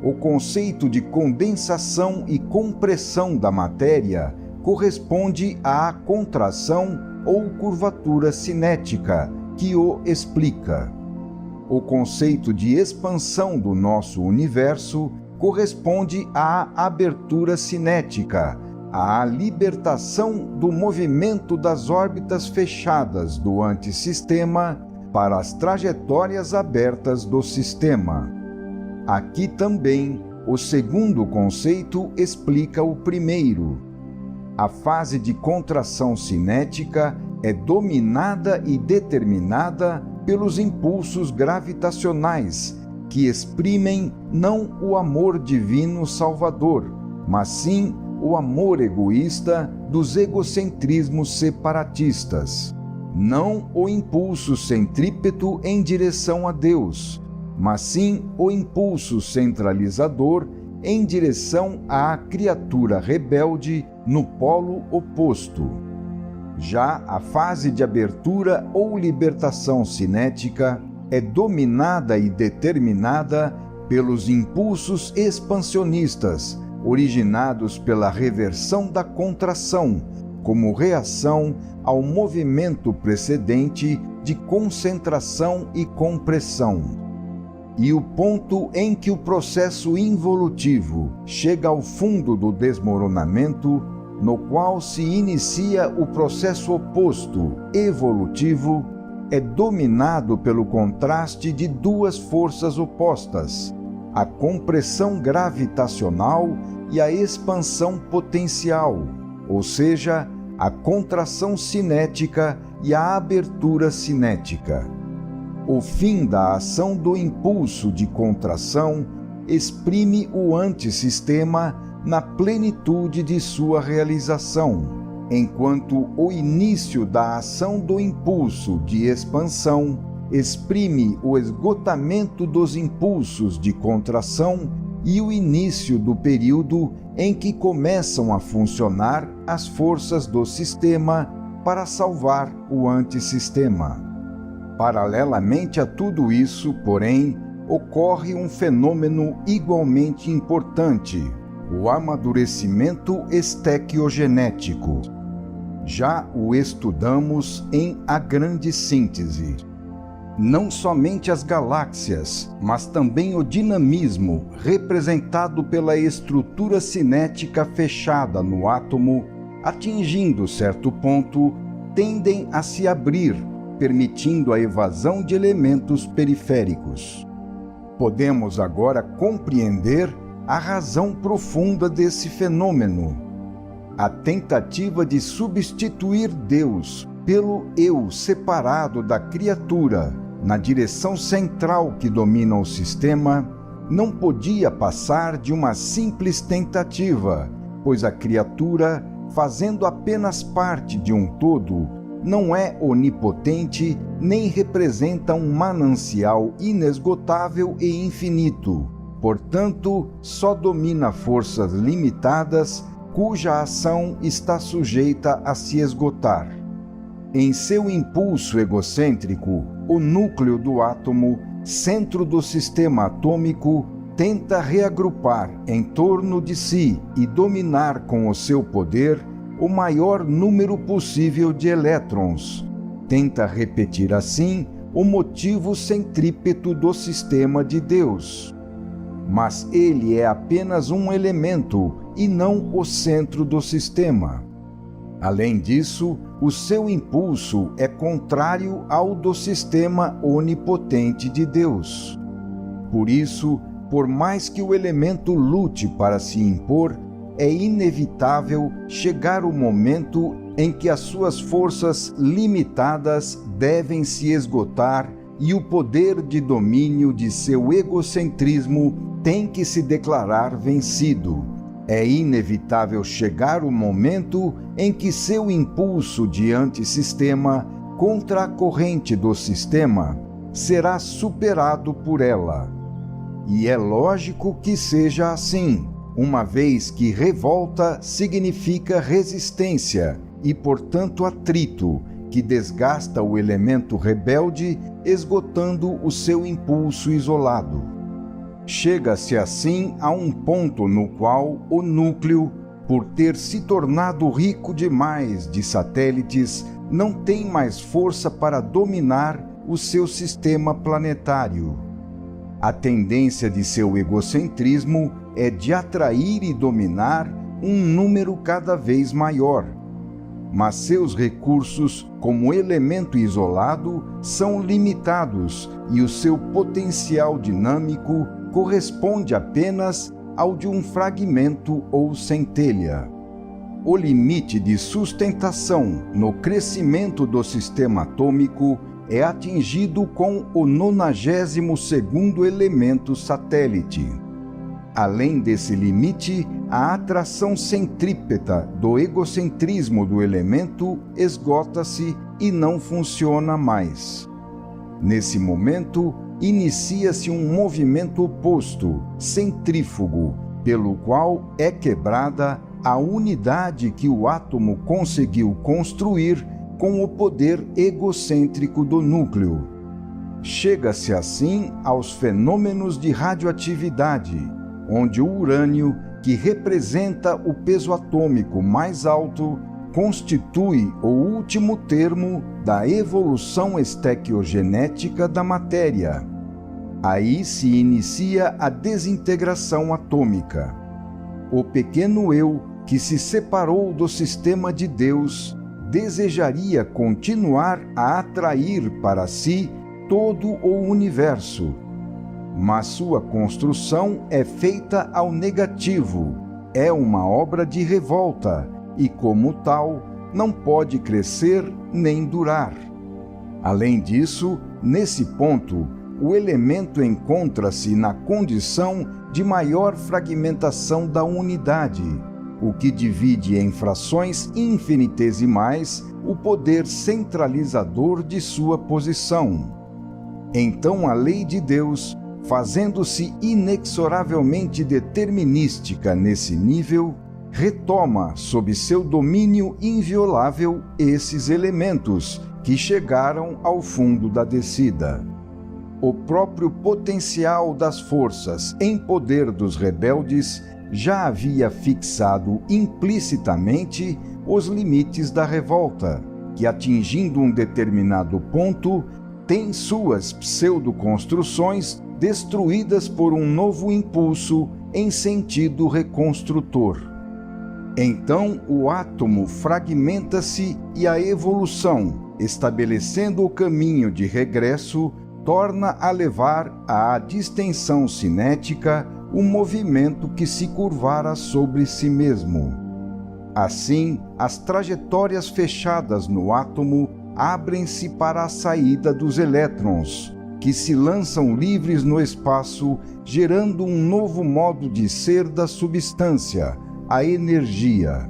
O conceito de condensação e compressão da matéria corresponde à contração ou curvatura cinética, que o explica. O conceito de expansão do nosso universo corresponde à abertura cinética, à libertação do movimento das órbitas fechadas do antissistema para as trajetórias abertas do sistema. Aqui também, o segundo conceito explica o primeiro. A fase de contração cinética é dominada e determinada pelos impulsos gravitacionais, que exprimem não o amor divino salvador, mas sim o amor egoísta dos egocentrismos separatistas. Não o impulso centrípeto em direção a Deus, mas sim o impulso centralizador em direção à criatura rebelde no polo oposto. Já a fase de abertura ou libertação cinética é dominada e determinada pelos impulsos expansionistas, originados pela reversão da contração, como reação ao movimento precedente de concentração e compressão. E o ponto em que o processo involutivo chega ao fundo do desmoronamento, no qual se inicia o processo oposto, evolutivo, é dominado pelo contraste de duas forças opostas, a compressão gravitacional e a expansão potencial, ou seja, a contração cinética e a abertura cinética. O fim da ação do impulso de contração exprime o antissistema na plenitude de sua realização, enquanto o início da ação do impulso de expansão exprime o esgotamento dos impulsos de contração e o início do período em que começam a funcionar as forças do sistema para salvar o antissistema. Paralelamente a tudo isso, porém, ocorre um fenômeno igualmente importante, o amadurecimento estequiogenético. Já o estudamos em A Grande Síntese. Não somente as galáxias, mas também o dinamismo, representado pela estrutura cinética fechada no átomo, atingindo certo ponto, tendem a se abrir, permitindo a evasão de elementos periféricos. Podemos agora compreender a razão profunda desse fenômeno. A tentativa de substituir Deus pelo eu separado da criatura na direção central que domina o sistema não podia passar de uma simples tentativa, pois a criatura, fazendo apenas parte de um todo, não é onipotente nem representa um manancial inesgotável e infinito. Portanto, só domina forças limitadas cuja ação está sujeita a se esgotar. Em seu impulso egocêntrico, o núcleo do átomo, centro do sistema atômico, tenta reagrupar em torno de si e dominar com o seu poder o maior número possível de elétrons. Tenta repetir assim o motivo centrípeto do sistema de Deus. Mas ele é apenas um elemento e não o centro do sistema. Além disso, o seu impulso é contrário ao do sistema onipotente de Deus. Por isso, por mais que o elemento lute para se impor, é inevitável chegar o momento em que as suas forças limitadas devem se esgotar e o poder de domínio de seu egocentrismo tem que se declarar vencido. É inevitável chegar o momento em que seu impulso de antissistema contra a corrente do sistema será superado por ela. E é lógico que seja assim, uma vez que revolta significa resistência e, portanto, atrito, que desgasta o elemento rebelde, esgotando o seu impulso isolado. Chega-se assim a um ponto no qual o núcleo, por ter se tornado rico demais de satélites, não tem mais força para dominar o seu sistema planetário. A tendência de seu egocentrismo é de atrair e dominar um número cada vez maior. Mas seus recursos, como elemento isolado, são limitados e o seu potencial dinâmico corresponde apenas ao de um fragmento ou centelha. O limite de sustentação no crescimento do sistema atômico é atingido com o 92º elemento satélite. Além desse limite, a atração centrípeta do egocentrismo do elemento esgota-se e não funciona mais. Nesse momento, inicia-se um movimento oposto, centrífugo, pelo qual é quebrada a unidade que o átomo conseguiu construir com o poder egocêntrico do núcleo. Chega-se assim aos fenômenos de radioatividade, onde o urânio, que representa o peso atômico mais alto, constitui o último termo da evolução estequiogenética da matéria. Aí se inicia a desintegração atômica. O pequeno eu, que se separou do sistema de Deus, desejaria continuar a atrair para si todo o universo. Mas sua construção é feita ao negativo, é uma obra de revolta e, como tal, não pode crescer nem durar. Além disso, nesse ponto, o elemento encontra-se na condição de maior fragmentação da unidade, o que divide em frações infinitesimais o poder centralizador de sua posição. Então a lei de Deus, fazendo-se inexoravelmente determinística nesse nível, retoma sob seu domínio inviolável esses elementos que chegaram ao fundo da descida. O próprio potencial das forças em poder dos rebeldes já havia fixado implicitamente os limites da revolta, que, atingindo um determinado ponto, tem suas pseudoconstruções destruídas por um novo impulso em sentido reconstrutor. Então o átomo fragmenta-se e a evolução, estabelecendo o caminho de regresso, torna a levar à distensão cinética o movimento que se curvara sobre si mesmo. Assim, as trajetórias fechadas no átomo abrem-se para a saída dos elétrons, que se lançam livres no espaço, gerando um novo modo de ser da substância, a energia.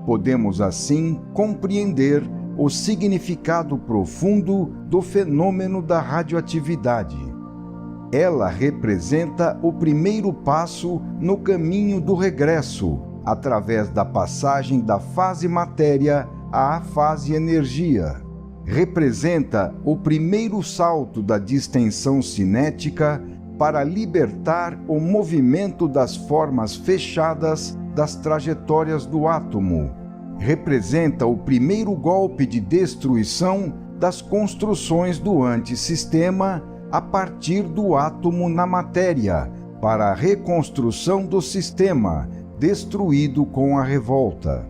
Podemos, assim, compreender o significado profundo do fenômeno da radioatividade. Ela representa o primeiro passo no caminho do regresso, através da passagem da fase matéria à fase energia. Representa o primeiro salto da distensão cinética para libertar o movimento das formas fechadas das trajetórias do átomo. Representa o primeiro golpe de destruição das construções do antissistema a partir do átomo na matéria, para a reconstrução do sistema, destruído com a revolta.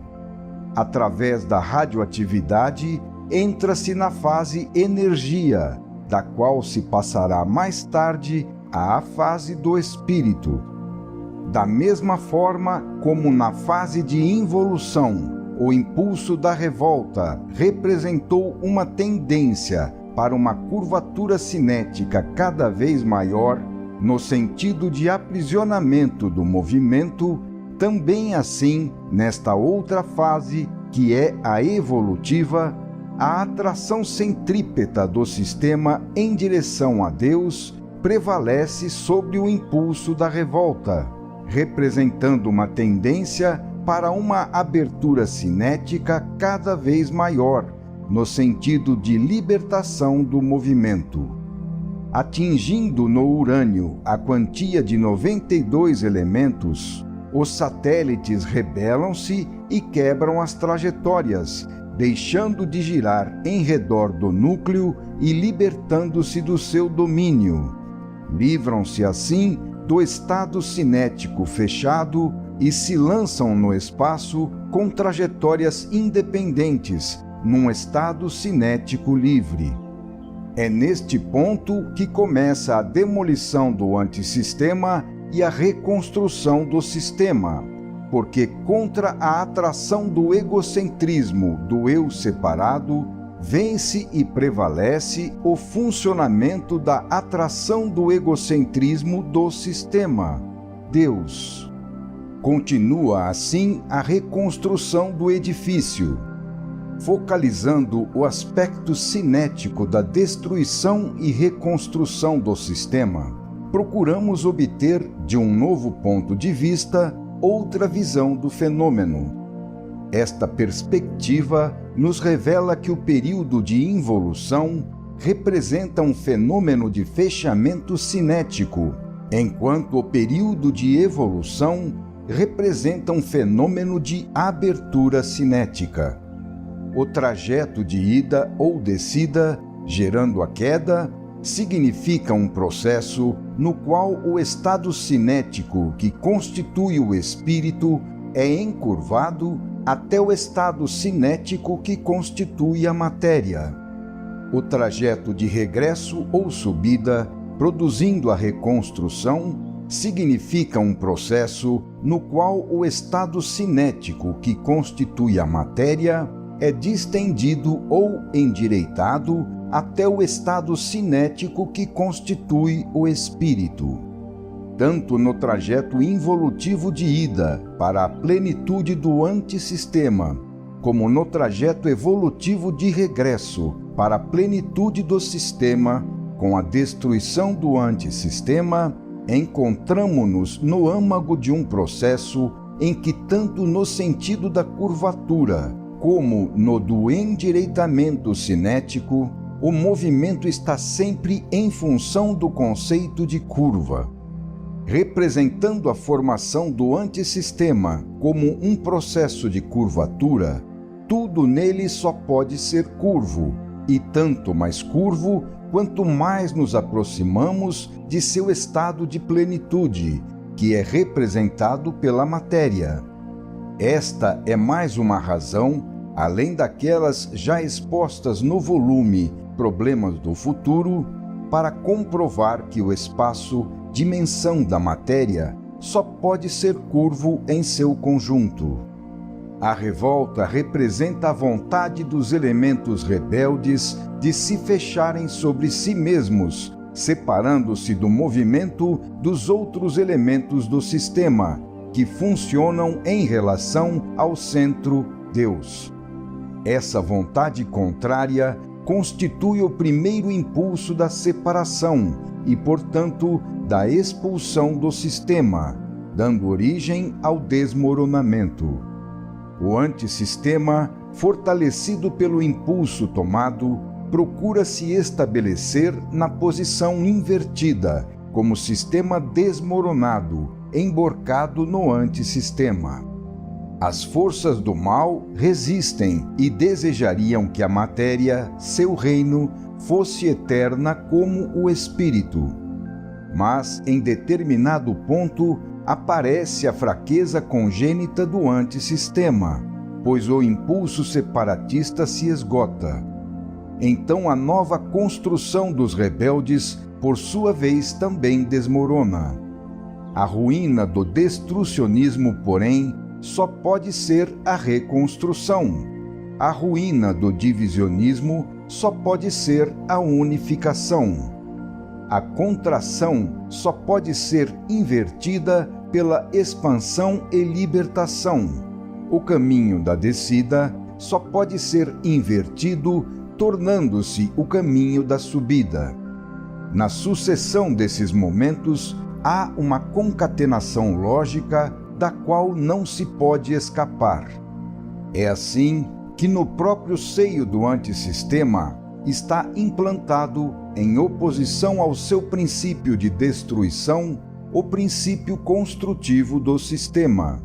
Através da radioatividade, entra-se na fase energia, da qual se passará mais tarde à fase do espírito. Da mesma forma como na fase de involução, o impulso da revolta representou uma tendência para uma curvatura cinética cada vez maior, no sentido de aprisionamento do movimento, também assim, nesta outra fase, que é a evolutiva, a atração centrípeta do sistema em direção a Deus prevalece sobre o impulso da revolta, representando uma tendência para uma abertura cinética cada vez maior, no sentido de libertação do movimento. Atingindo no urânio a quantia de 92 elementos, os satélites rebelam-se e quebram as trajetórias, deixando de girar em redor do núcleo e libertando-se do seu domínio. Livram-se assim do estado cinético fechado e se lançam no espaço com trajetórias independentes, num estado cinético livre. É neste ponto que começa a demolição do antissistema e a reconstrução do sistema, porque contra a atração do egocentrismo do eu separado, vence e prevalece o funcionamento da atração do egocentrismo do sistema, Deus. Continua assim a reconstrução do edifício, focalizando o aspecto cinético da destruição e reconstrução do sistema. Procuramos obter, de um novo ponto de vista, outra visão do fenômeno. Esta perspectiva nos revela que o período de involução representa um fenômeno de fechamento cinético, enquanto o período de evolução representa um fenômeno de abertura cinética. O trajeto de ida ou descida, gerando a queda, significa um processo no qual o estado cinético que constitui o espírito é encurvado até o estado cinético que constitui a matéria. O trajeto de regresso ou subida, produzindo a reconstrução, significa um processo no qual o estado cinético que constitui a matéria é distendido ou endireitado até o estado cinético que constitui o espírito. Tanto no trajeto involutivo de ida para a plenitude do antissistema, como no trajeto evolutivo de regresso para a plenitude do sistema, com a destruição do antissistema, encontramo-nos no âmago de um processo em que, tanto no sentido da curvatura como no do endireitamento cinético, o movimento está sempre em função do conceito de curva. Representando a formação do antissistema como um processo de curvatura, tudo nele só pode ser curvo, e tanto mais curvo quanto mais nos aproximamos de seu estado de plenitude, que é representado pela matéria. Esta é mais uma razão, além daquelas já expostas no volume Problemas do Futuro, para comprovar que o espaço, dimensão da matéria, só pode ser curvo em seu conjunto. A revolta representa a vontade dos elementos rebeldes de se fecharem sobre si mesmos, separando-se do movimento dos outros elementos do sistema, que funcionam em relação ao centro Deus. Essa vontade contrária constitui o primeiro impulso da separação e, portanto, da expulsão do sistema, dando origem ao desmoronamento. O antissistema, fortalecido pelo impulso tomado, procura se estabelecer na posição invertida, como sistema desmoronado, emborcado no antissistema. As forças do mal resistem e desejariam que a matéria, seu reino, fosse eterna como o espírito. Mas, em determinado ponto, aparece a fraqueza congênita do antissistema, pois o impulso separatista se esgota. Então a nova construção dos rebeldes, por sua vez, também desmorona. A ruína do destrucionismo, porém, só pode ser a reconstrução. A ruína do divisionismo só pode ser a unificação. A contração só pode ser invertida pela expansão e libertação. O caminho da descida só pode ser invertido, tornando-se o caminho da subida. Na sucessão desses momentos, há uma concatenação lógica da qual não se pode escapar. É assim que no próprio seio do antissistema está implantado, em oposição ao seu princípio de destruição, o princípio construtivo do sistema.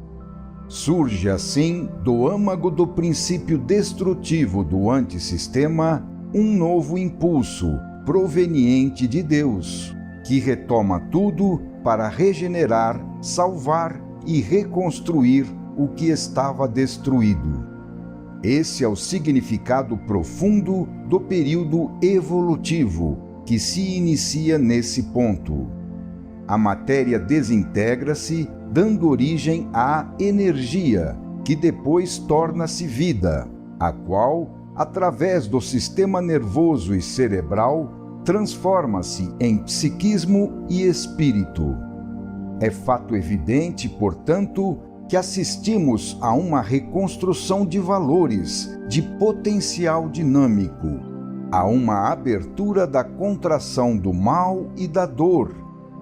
Surge assim, do âmago do princípio destrutivo do antissistema, um novo impulso proveniente de Deus, que retoma tudo para regenerar, salvar e reconstruir o que estava destruído. Esse é o significado profundo do período evolutivo que se inicia nesse ponto. A matéria desintegra-se, dando origem à energia, que depois torna-se vida, a qual, através do sistema nervoso e cerebral, transforma-se em psiquismo e espírito. É fato evidente, portanto, que assistimos a uma reconstrução de valores, de potencial dinâmico, a uma abertura da contração do mal e da dor,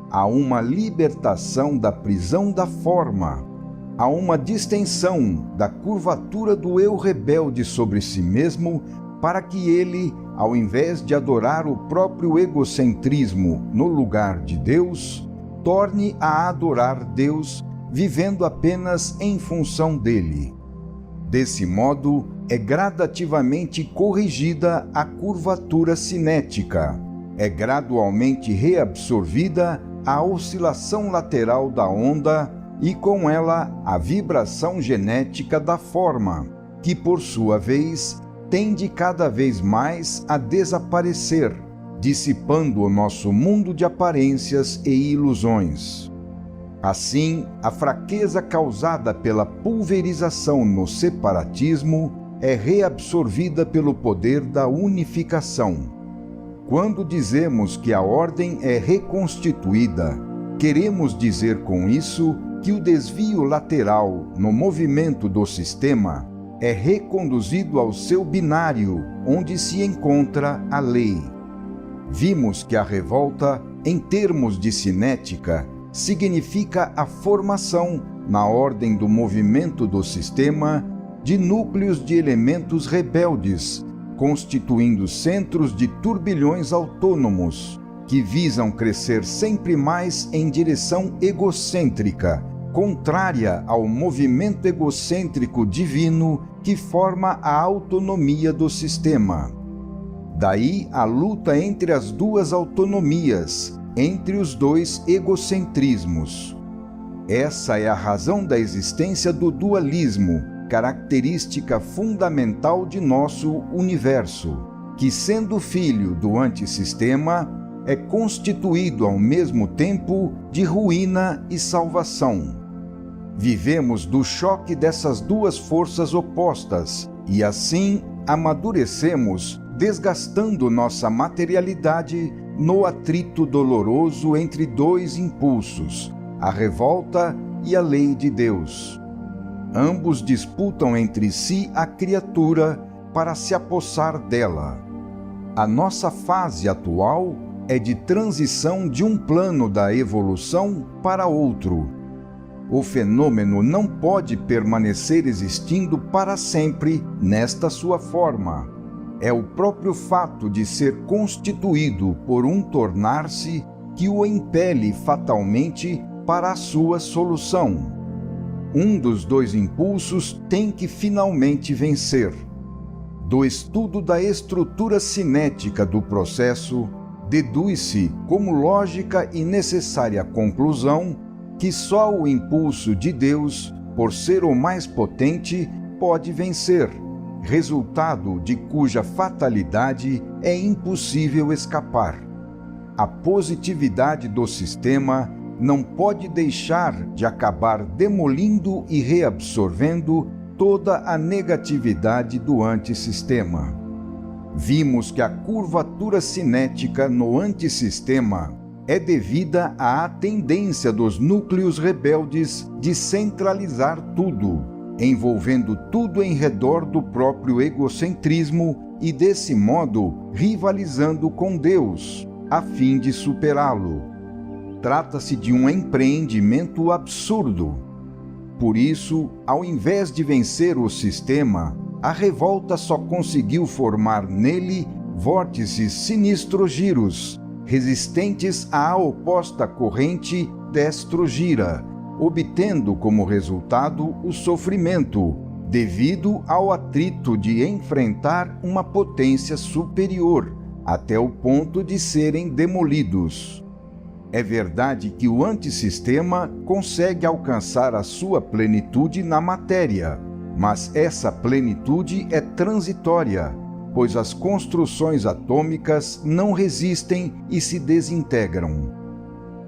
a uma libertação da prisão da forma, a uma distensão da curvatura do eu rebelde sobre si mesmo, para que ele, ao invés de adorar o próprio egocentrismo no lugar de Deus, torne a adorar Deus, vivendo apenas em função dele. Desse modo, é gradativamente corrigida a curvatura cinética, é gradualmente reabsorvida a oscilação lateral da onda e, com ela, a vibração genética da forma, que, por sua vez, tende cada vez mais a desaparecer, dissipando o nosso mundo de aparências e ilusões. Assim, a fraqueza causada pela pulverização no separatismo é reabsorvida pelo poder da unificação. Quando dizemos que a ordem é reconstituída, queremos dizer com isso que o desvio lateral no movimento do sistema é reconduzido ao seu binário, onde se encontra a lei. Vimos que a revolta, em termos de cinética, significa a formação, na ordem do movimento do sistema, de núcleos de elementos rebeldes, constituindo centros de turbilhões autônomos, que visam crescer sempre mais em direção egocêntrica, contrária ao movimento egocêntrico divino que forma a autonomia do sistema. Daí a luta entre as duas autonomias, entre os dois egocentrismos. Essa é a razão da existência do dualismo, característica fundamental de nosso universo, que, sendo filho do antissistema, é constituído ao mesmo tempo de ruína e salvação. Vivemos do choque dessas duas forças opostas e, assim, amadurecemos, desgastando nossa materialidade no atrito doloroso entre dois impulsos, a revolta e a lei de Deus. Ambos disputam entre si a criatura para se apossar dela. A nossa fase atual é de transição de um plano da evolução para outro. O fenômeno não pode permanecer existindo para sempre nesta sua forma. É o próprio fato de ser constituído por um tornar-se que o impele fatalmente para a sua solução. Um dos dois impulsos tem que finalmente vencer. Do estudo da estrutura cinética do processo, deduz-se como lógica e necessária conclusão que só o impulso de Deus, por ser o mais potente, pode vencer, resultado de cuja fatalidade é impossível escapar. A positividade do sistema não pode deixar de acabar demolindo e reabsorvendo toda a negatividade do antissistema. Vimos que a curvatura cinética no antissistema é devida à tendência dos núcleos rebeldes de centralizar tudo, envolvendo tudo em redor do próprio egocentrismo e, desse modo, rivalizando com Deus, a fim de superá-lo. Trata-se de um empreendimento absurdo. Por isso, ao invés de vencer o sistema, a revolta só conseguiu formar nele vórtices sinistros-giros, resistentes à oposta corrente destro-gira, obtendo como resultado o sofrimento, devido ao atrito de enfrentar uma potência superior, até o ponto de serem demolidos. É verdade que o antissistema consegue alcançar a sua plenitude na matéria, mas essa plenitude é transitória, pois as construções atômicas não resistem e se desintegram.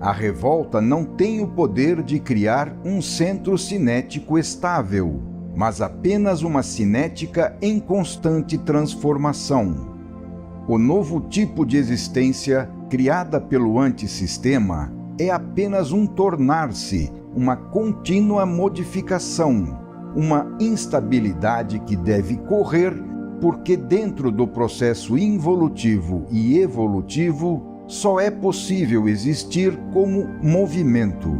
A revolta não tem o poder de criar um centro cinético estável, mas apenas uma cinética em constante transformação. O novo tipo de existência, criada pelo antissistema, é apenas um tornar-se, uma contínua modificação, uma instabilidade que deve correr, porque dentro do processo involutivo e evolutivo só é possível existir como movimento.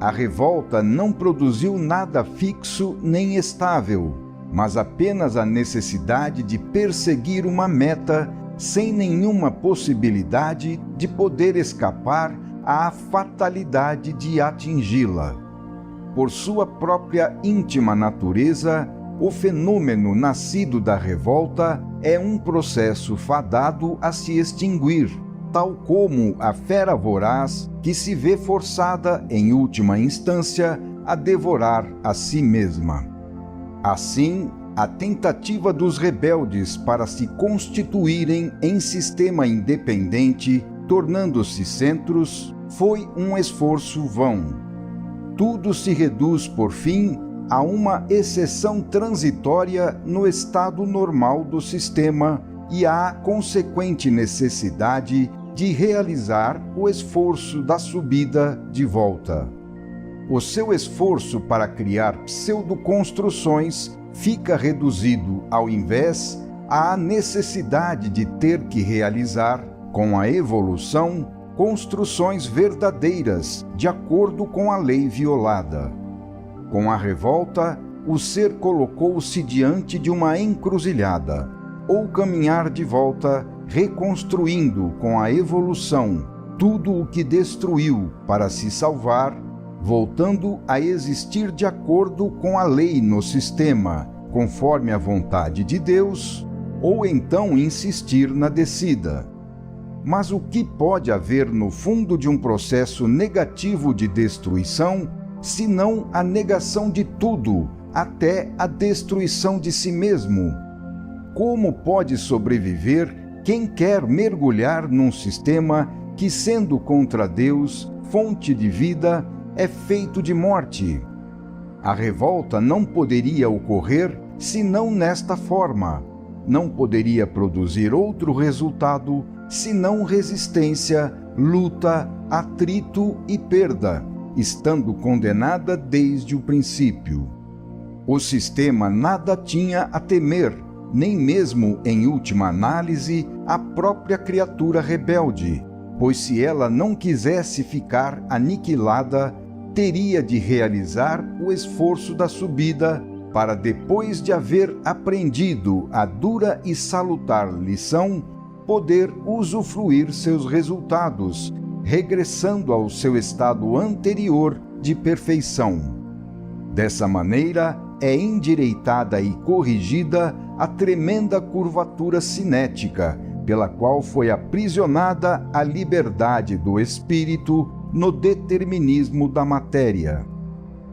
A revolta não produziu nada fixo nem estável, mas apenas a necessidade de perseguir uma meta sem nenhuma possibilidade de poder escapar à fatalidade de atingi-la. Por sua própria íntima natureza, o fenômeno nascido da revolta é um processo fadado a se extinguir, tal como a fera voraz que se vê forçada, em última instância, a devorar a si mesma. Assim, a tentativa dos rebeldes para se constituírem em sistema independente, tornando-se centros, foi um esforço vão. Tudo se reduz, por fim, a uma exceção transitória no estado normal do sistema e à consequente necessidade de realizar o esforço da subida de volta. O seu esforço para criar pseudoconstruções fica reduzido, ao invés, à necessidade de ter que realizar, com a evolução, construções verdadeiras de acordo com a lei violada. Com a revolta, o ser colocou-se diante de uma encruzilhada, ou caminhar de volta, reconstruindo com a evolução tudo o que destruiu para se salvar, voltando a existir de acordo com a lei no sistema, conforme a vontade de Deus, ou então insistir na descida. Mas o que pode haver no fundo de um processo negativo de destruição, senão a negação de tudo, até a destruição de si mesmo? Como pode sobreviver quem quer mergulhar num sistema que, sendo contra Deus, fonte de vida, é feito de morte? A revolta não poderia ocorrer senão nesta forma. Não poderia produzir outro resultado senão resistência, luta, atrito e perda, estando condenada desde o princípio. O sistema nada tinha a temer, nem mesmo, em última análise, a própria criatura rebelde, pois se ela não quisesse ficar aniquilada, teria de realizar o esforço da subida para, depois de haver aprendido a dura e salutar lição, poder usufruir seus resultados, regressando ao seu estado anterior de perfeição. Dessa maneira, é endireitada e corrigida a tremenda curvatura cinética, pela qual foi aprisionada a liberdade do espírito no determinismo da matéria.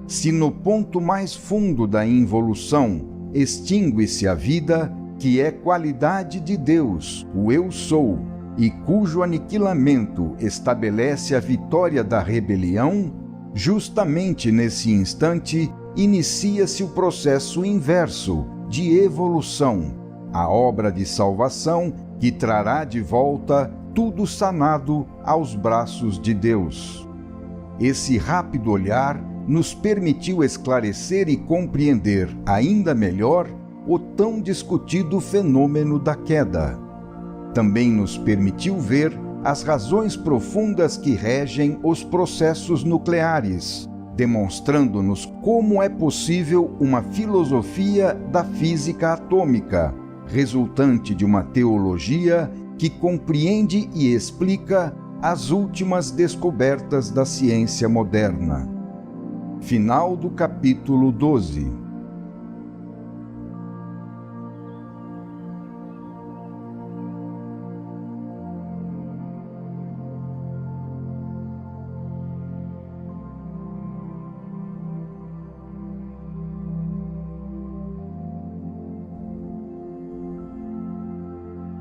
Se no ponto mais fundo da involução extingue-se a vida, que é qualidade de Deus, o Eu Sou, e cujo aniquilamento estabelece a vitória da rebelião, justamente nesse instante inicia-se o processo inverso de evolução, a obra de salvação que trará de volta tudo sanado aos braços de Deus. Esse rápido olhar nos permitiu esclarecer e compreender ainda melhor o tão discutido fenômeno da queda. Também nos permitiu ver as razões profundas que regem os processos nucleares, demonstrando-nos como é possível uma filosofia da física atômica, resultante de uma teologia que compreende e explica as últimas descobertas da ciência moderna. Final do capítulo 12.